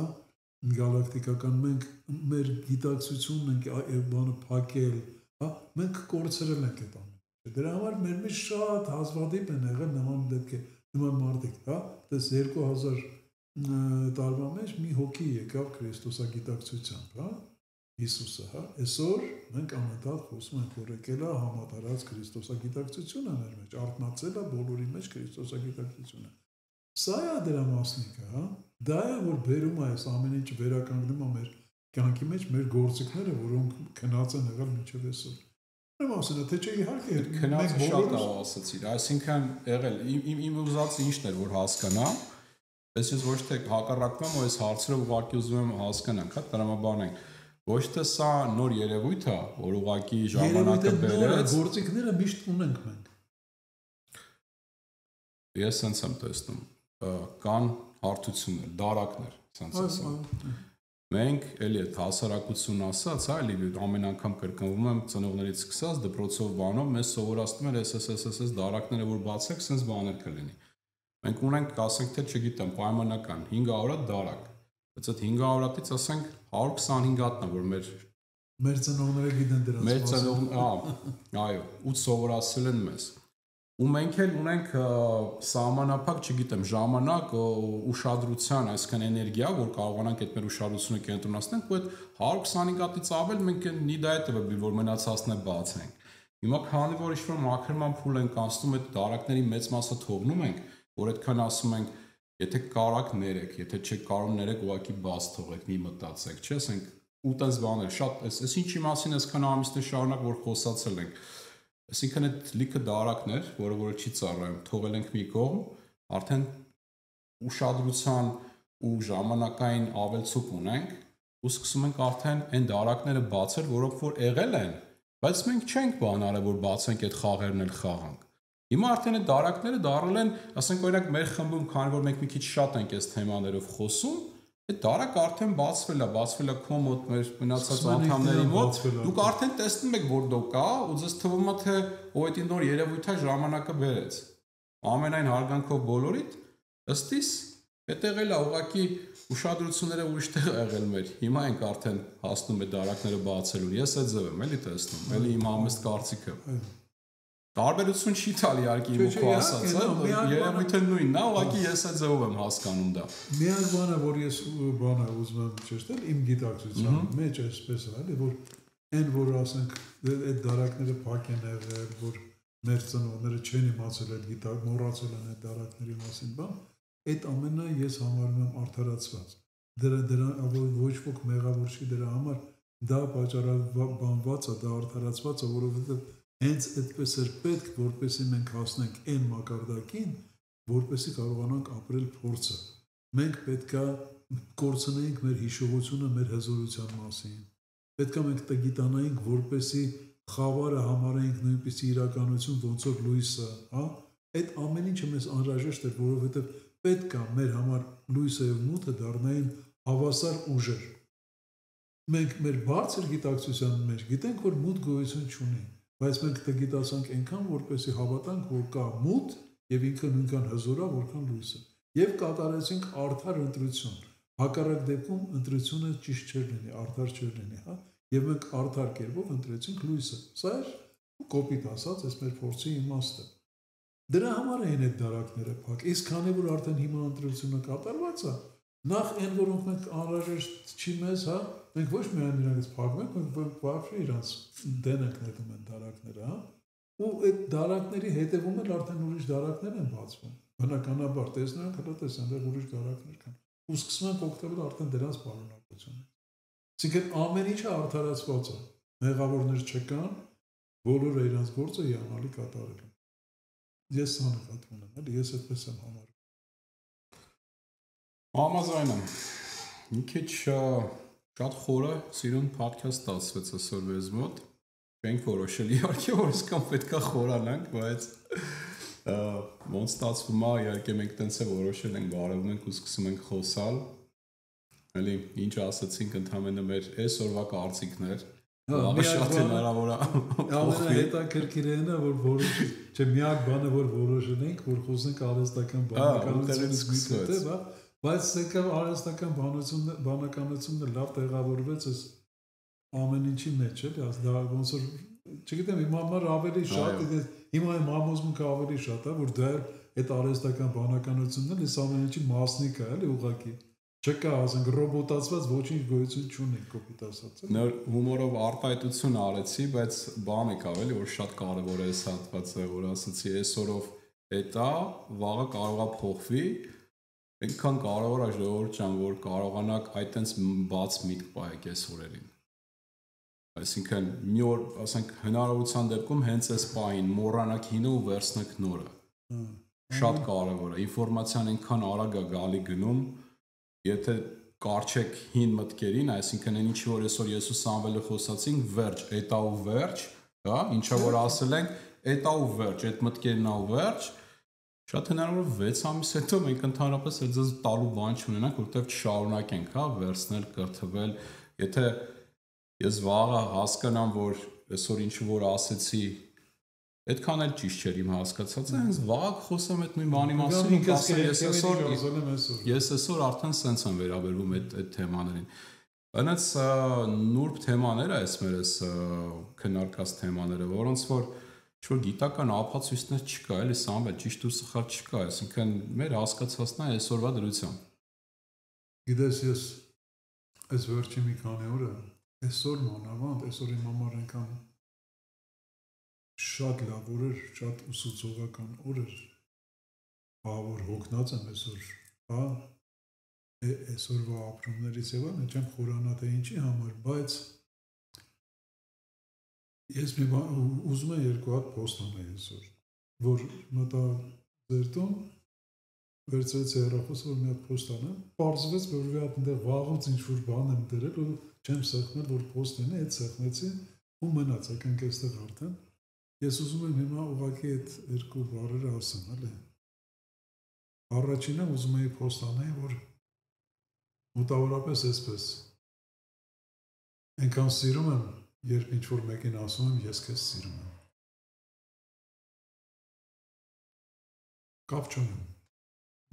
գալակտիկական, մենք մեր գիտակցությունն ենք այդ բանը փակել, հա, մենք կորցրել ենք այդ ամենը։ Դրա համար մեր մեջ շատ հազվադեպ են եղել նման դեպքեր, նման մարդիկ, հա, դες 2000 տարվա մեջ մի հոգի եկավ քրիստոսագիտակցությամբ, հա, Հիսուսը, հա, այսօր մենք անընդհատ խոսում ենք, որ եկել է համատարած քրիստոսագիտակցությունը մեր մեջ, արտնացել է բոլորի մեջ քրիստոսագիտակցությունը։ Սա է դրա մասնիկը, հա, դա է, որ բերում է այս ամեն ինչ վերականգնում է մեր կյանքի մեջ մեր գործիքները, որոնք քնած են եղել մինչև այսօր։ Ուրեմն ասել է, թե չէ իհարկե քնածը շատ ասացիր, այսինքն եղել իմ ուզածը ինչն էր, որ հասկանամ, ես ոչ թե հակառակվում եմ, այս հարցերը ուղղակի ուզում եմ հասկանանք, հա, տրամաբանենք։ Ոչ թե սա նոր երևույթ է, որ ուղղակի ժամանակը բերեց, գործիքները միշտ ունենք մենք։ Ես sense եմ տեսնում, կան հարթություններ, դարակներ, sense ասեմ։ Մենք էլի այդ հասարակությունն ասած, հա, էլի ամեն անգամ կրկնվում եմ ծնողներից սկսած դպրոցով բանով մեզ սովորացնում են SSSS դարակները, որ բացեք, sense բաներ կլինի։ Մենք ունենք, ասենք թե, չգիտեմ, պայմանական 500 հատ դարակ։ Բայց այդ 500 հատից ասենք 125 հատն է, որ մեր ծնողները գիտեն դրանց։ Մեր ծնողները, այո, ու սովորացրել են մեզ։ Ու մենք էլ ունենք սահմանափակ, չգիտեմ, ժամանակ, ուշադրության, այսքան էներգիա, որ կարողանանք այդ մեր ուշադրությունը կենտրոնացնենք, ու այդ 125 հատից ավել մենք նիդա է տվել, որ մնացածն է բացենք։ Հիմա քանի որ ինչ-որ մաքրման փուլ ենք անցնում, այդ դարակների մեծ մասը թողնում ենք, որ այդքան ասում ենք, եթե կարաք ներեք, եթե չեք կարող ներեք, ուղղակի բաց թողեք, մի մտածեք, չէ՞, ասենք ու տես բաներ, շատ, այս ինչի մասին այսքան ամիսներ շարունակ որ խոսացել ենք։ Այսինքն այդ լիքը դարակներ, որը չի ծառայում, թողել ենք մի կողմ, արդեն ուշադրության ու ժամանակային ավելցուկ ունենք, ու սկսում ենք արդեն այն դարակները բացել, որոնք որ եղել են, բայց մենք չենք բան արել, որ բացենք այդ խաղերն էլ խաղանք։ Հիմա արդեն այդ դարակները դառել են, ասենք օրինակ մեր խմբում, քանի որ մենք մի քիչ շատ ենք այս թեմաներով խոսում, այդ դարակը արդեն բացվել է քո մոտ մեր մնացած անդամների մոտ։ Դուք արդեն տեսնում եք, որ դու կա, ու ձեզ թվում է, թե ո՞յ այդ նոր երևույթը ժամանակը բերեց։ Ամենայն հարգանքով բոլորիդ, ըստ իս, այդ եղել է ուղղակի ուշադրությունները ուրիշ տեղ եղել մեր։ Հիմա ենք արդեն հասնում այդ դարակները բացելու։ Ես այդ ձև եմ էլի տեսնում, էլի իմ համեստ կարծիքը։ Տարբերություն չի տալի իհարկե իմ ու ասած, երևույթը նույնն է, ուղղակի ես այդ ձևով եմ հասկանում դա։ Միակ բանը, որ ես բանը ուզում եմ ճշտել, իմ գիտակցության մեջ այսպես է, էլի, որ այն որ ասենք այդ դարակները փակ են եղել, որ մեր ծնողները չեն իմացել այդ գիտակ, մոռացել են այդ դարակների մասին բան, այդ ամենը ես համարում եմ արդարացված։ Դրա ոչ ոք մեղավոր չի դրա համար, դա պատճառաբանված է, դա արդարացված է, որովհետև հենց այդպես էր պետք, որպեսզի մենք հասնենք այն մակարդակին, որպեսզի կարողանանք ապրել փորձը։ Մենք պետքա կորցնեինք մեր հիշողությունը մեր հզորության մասին։ Պետքա մենք տգիտանայինք, որպեսզի խավարը համարենք նույնպես իրականություն, ոնց որ լույսը, հա։ Այդ ամեն ինչը մեզ անհրաժեշտ է, որովհետև պետքա մեր համար լույսը եւ մութը դառնային հավասար ուժեր։ Մենք մեր բարձր գիտակցության մեջ գիտենք, որ մութ գոյություն չունի, բայց մենք տգիտացանք այնքան, որպեսզի հավատանք, որ կա մութ եւ ինքը նույնքան հզոր է, որքան լույսը։ Եվ կատարեցինք արդար ընտրություն։ Հակառակ դեպքում ընտրությունը ճիշտ չէր լինի, արդար չէր լինի, հա։ Եվ մենք արդար կերպով ընտրեցինք լույսը։ Սա էր կոպիտ ասած, այս մեր փորձի իմաստը։ Դրա համար էին այդ դարակները փակ։ Իսկ քանի որ արդեն հիմա ընտրությունը կատարված է, նախ այն որոնք մենք անհրաժեշտ չի մեզ, հա, մենք ոչ միայն իրանց փակում ենք, մենք բավարար իրանց դեն ենք նետում են դարակները, հա։ Ու այդ դարակների հետևում էլ արդեն ուրիշ դարակներ են բացվում։ Բնականաբար տեսնում ենք, հələ տեսան, դեռ ուրիշ դարակներ կան։ Ու սկսում ենք օգտվել արդեն դրանց պարունակությունից։ Այսինքն ամեն ինչը արդարացված է։ Մեղավորներ չկան, բոլորը իրենց գործը հիանալի կատարել են։ Ես սա նկատի ունեմ, էլի ես այդպես եմ համարում։ Համաձայն եմ։ Մի քիչ շատ խորը սիրուն podcast ստացվեց այսօր մեզ մոտ։ Մենք որոշել իհարկե որ իսկան պետքա խորանանք, բայց ոնց ստացվում է, իհարկե մենք տենց է որոշել ենք, բարևում ենք ու սկսում ենք խոսալ։ Էլի ինչ ասացինք ընդհանրապես մեր այսօրվա կարծիքներ։ Լավ շատ հնարավոր է։ Ամենահետաքրքիրն է, որ որոշ չէ, միակ բանը որ որոշել ենք, որ խոսենք արհեստական բանականությունից հետև, հա, բայց սակավ արհեստական բանականությունը լավ տեղավորվեց այս ամեն ինչի մեջ, էլի, դա ոնց որ չգիտեմ, իմ համար ավելի շատ է, հիմա իմ համոզմունքը ավելի շատ է, որ դա այդ արհեստական բանականությունն էլ այս ամեն ինչի մասնիկ է, էլի, ուղղակի չկա, ասենք ռոբոտացված ոչինչ գոյություն չունի, կոպիտ ասած։ Նոր հումորով արտահայտություն արեցի, բայց բան եկավ էլի, որ շատ կարևոր է այս հատվածը, որ ասացի այսօրով էտա, վաղը կարողա փոխվի, այնքան կարևոր է ժողովուրդ ջան, որ կարողանաք այդտենց բաց միտք պահեք այս օրերին։ Այսինքն մի օր, ասենք հնարավորության դեպքում հենց այս պահին մոռանաք հինը ու վերցնեք նորը։ Շատ կարևոր է, ինֆորմացիան այնքան արագ է գալի գնում, եթե կարճեք հին մտքերին, այսինքն այն ինչի որ այսօր ես ու Սամվելը խոսացինք, վերջ, էտա ու վերջ, հա, ինչա որ ասել ենք, էտա ու վերջ, այդ մտքերն ու վերջ, շատ հնարավոր 6 ամիս հետո մենք ընդհանրապես այդ ձեզ տալու բան չունենանք, որովհետև չշարունակենք, հա, վերցնել, կրթվել, եթե ես վաղը հասկանամ, որ այսօր ինչ որ ասեցի, այդքան էլ ճիշտ չէր իմ հասկացածը, հենց վաղ խոսեմ այդ նույն բանի մասին, ես այսօր արդեն սենց եմ վերաբերվում այդ թեմաներին։ Այնց նուրբ թեմաներ է այս մեր այս քննարկած թեմաները, որոնց որ ինչ-որ գիտական ապացույցներ չկա, էլի Սամվել, ճիշտ ու սխալ չկա, այսինքն մեր հասկացածն է այսօրվա դրությամբ։ Գիտես, ես այս վերջի մի քանի օրը, այսօր մանավանդ, այսօր իմ համար այնքան շատ լավ օրեր, շատ ուսուցողական օրեր, որ հոգնած եմ այսօր, հա, այսօրվա ապրումներից եւ այլն, չեմ խորանա թե ինչի համար, բայց ես մի բան ուզում եմ երկու հատ post անել այսօր, որ մտա ձեր տուն, վերցրեցի հեռախոսը, որ մի հատ post անեմ, պարզվեց, որ մի հատ այնտեղ վաղուց ինչ-որ բան եմ դրել ու չեմ սեղմել, որ post լինի, այդ սեղմեցի ու մնաց, եկենք այստեղ արդեն։ Ես ուզում եմ հիմա ուղղակի այդ երկու բառերը ասեմ, էլի։ Առաջինը ուզում եի post անել, որ մոտավորապես այսպես այնքան սիրում եմ, երբ ինչ-որ մեկին ասում եմ, ես քեզ սիրում եմ։ Կապ չունեմ,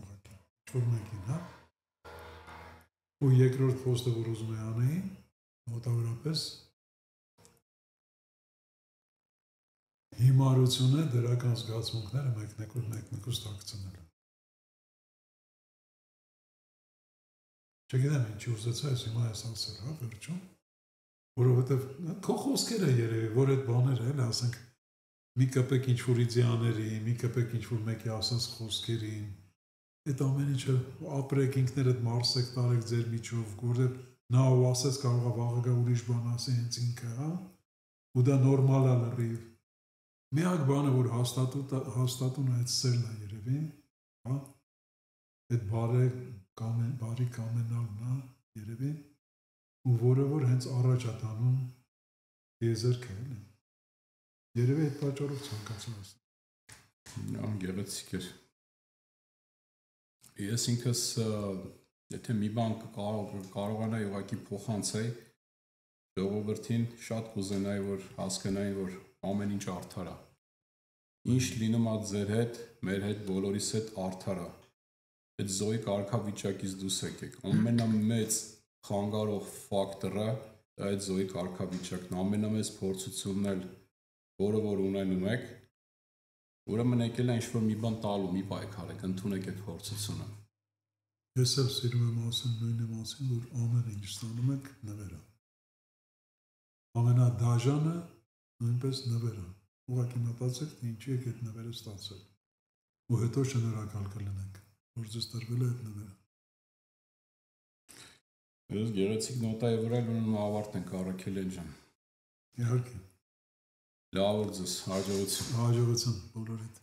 ուղղակի, ինչ-որ մեկին, հա։ Ու երկրորդ post-ը, որ ուզում եի անել, մոտավորապես հիմարությունը դրական զգացմունքները մեկնեկուս տակցնել։ Չգիտեմ ինչի ուզեցա ես հիմա ես ասել, հա, վերջում, որովհետև քո խոսքերը երևի, որ այդ բաները էլ ասենք մի կպեք ինչ-որ իդեաների, մի կպեք ինչ-որ մեկի ասած խոսքերին, այդ ամեն ինչը ապրեք ինքներդ մարսեք տարեք ձեր միջով, որովհետև նա ու ասեց կարող է վաղը գա ուրիշ բան ասի հենց ինքը, հա, ու դա նորմալ է լրիվ։ Միակ բանը, որ հաստատուն այդ սերն է երևի, հա, այդ բարի կամենալն է երևի, ու որը որ հենց առաջ է տանում եզերքը, էլի։ Երևի այդ պատճառով ցանկացա ասել։ Գեղեցիկ էր։ Ես ինքս, եթե մի բան կարողանայի ուղղակի փոխանցեի, ժողովրդին շատ կուզենայի, որ հասկանային, որ ամեն ինչ արդար է։ Ինչ լինում է ձեր հետ, մեր հետ, բոլորիս հետ արդար է։ Այդ զոհի կարգավիճակից դուրս եկեք։ Ամենամեծ խանգարող ֆակտորը այդ զոհի կարգավիճակն է, ամենամեծ փորձությունն էլ, որը որ ունենում եք, Ուրեմն եկել է ինչ-որ մի բան տալու, մի պայքարեք, ընդունեք այդ փորձությունը։ Ես էլ սիրում եմ ասել նույնը մասին, որ ամեն ինչ ստանում եք նվերը։ Ամենադաժանը նույնպես նվերը։ Ուղղակի մտածեք, թե ինչի եք այդ նվերը ստացել։ Ու հետո շնորհակալ կլինեք, որ ձեզ տրվել է այդ նվերը։ Ես գեղեցիկ նոտայի վրա ուրեմն ավարտենք Առաքելյան ջան։ Իհարկե։ Լավ օր ձեզ, հաջողություն։ Հաջողություն բոլորիդ։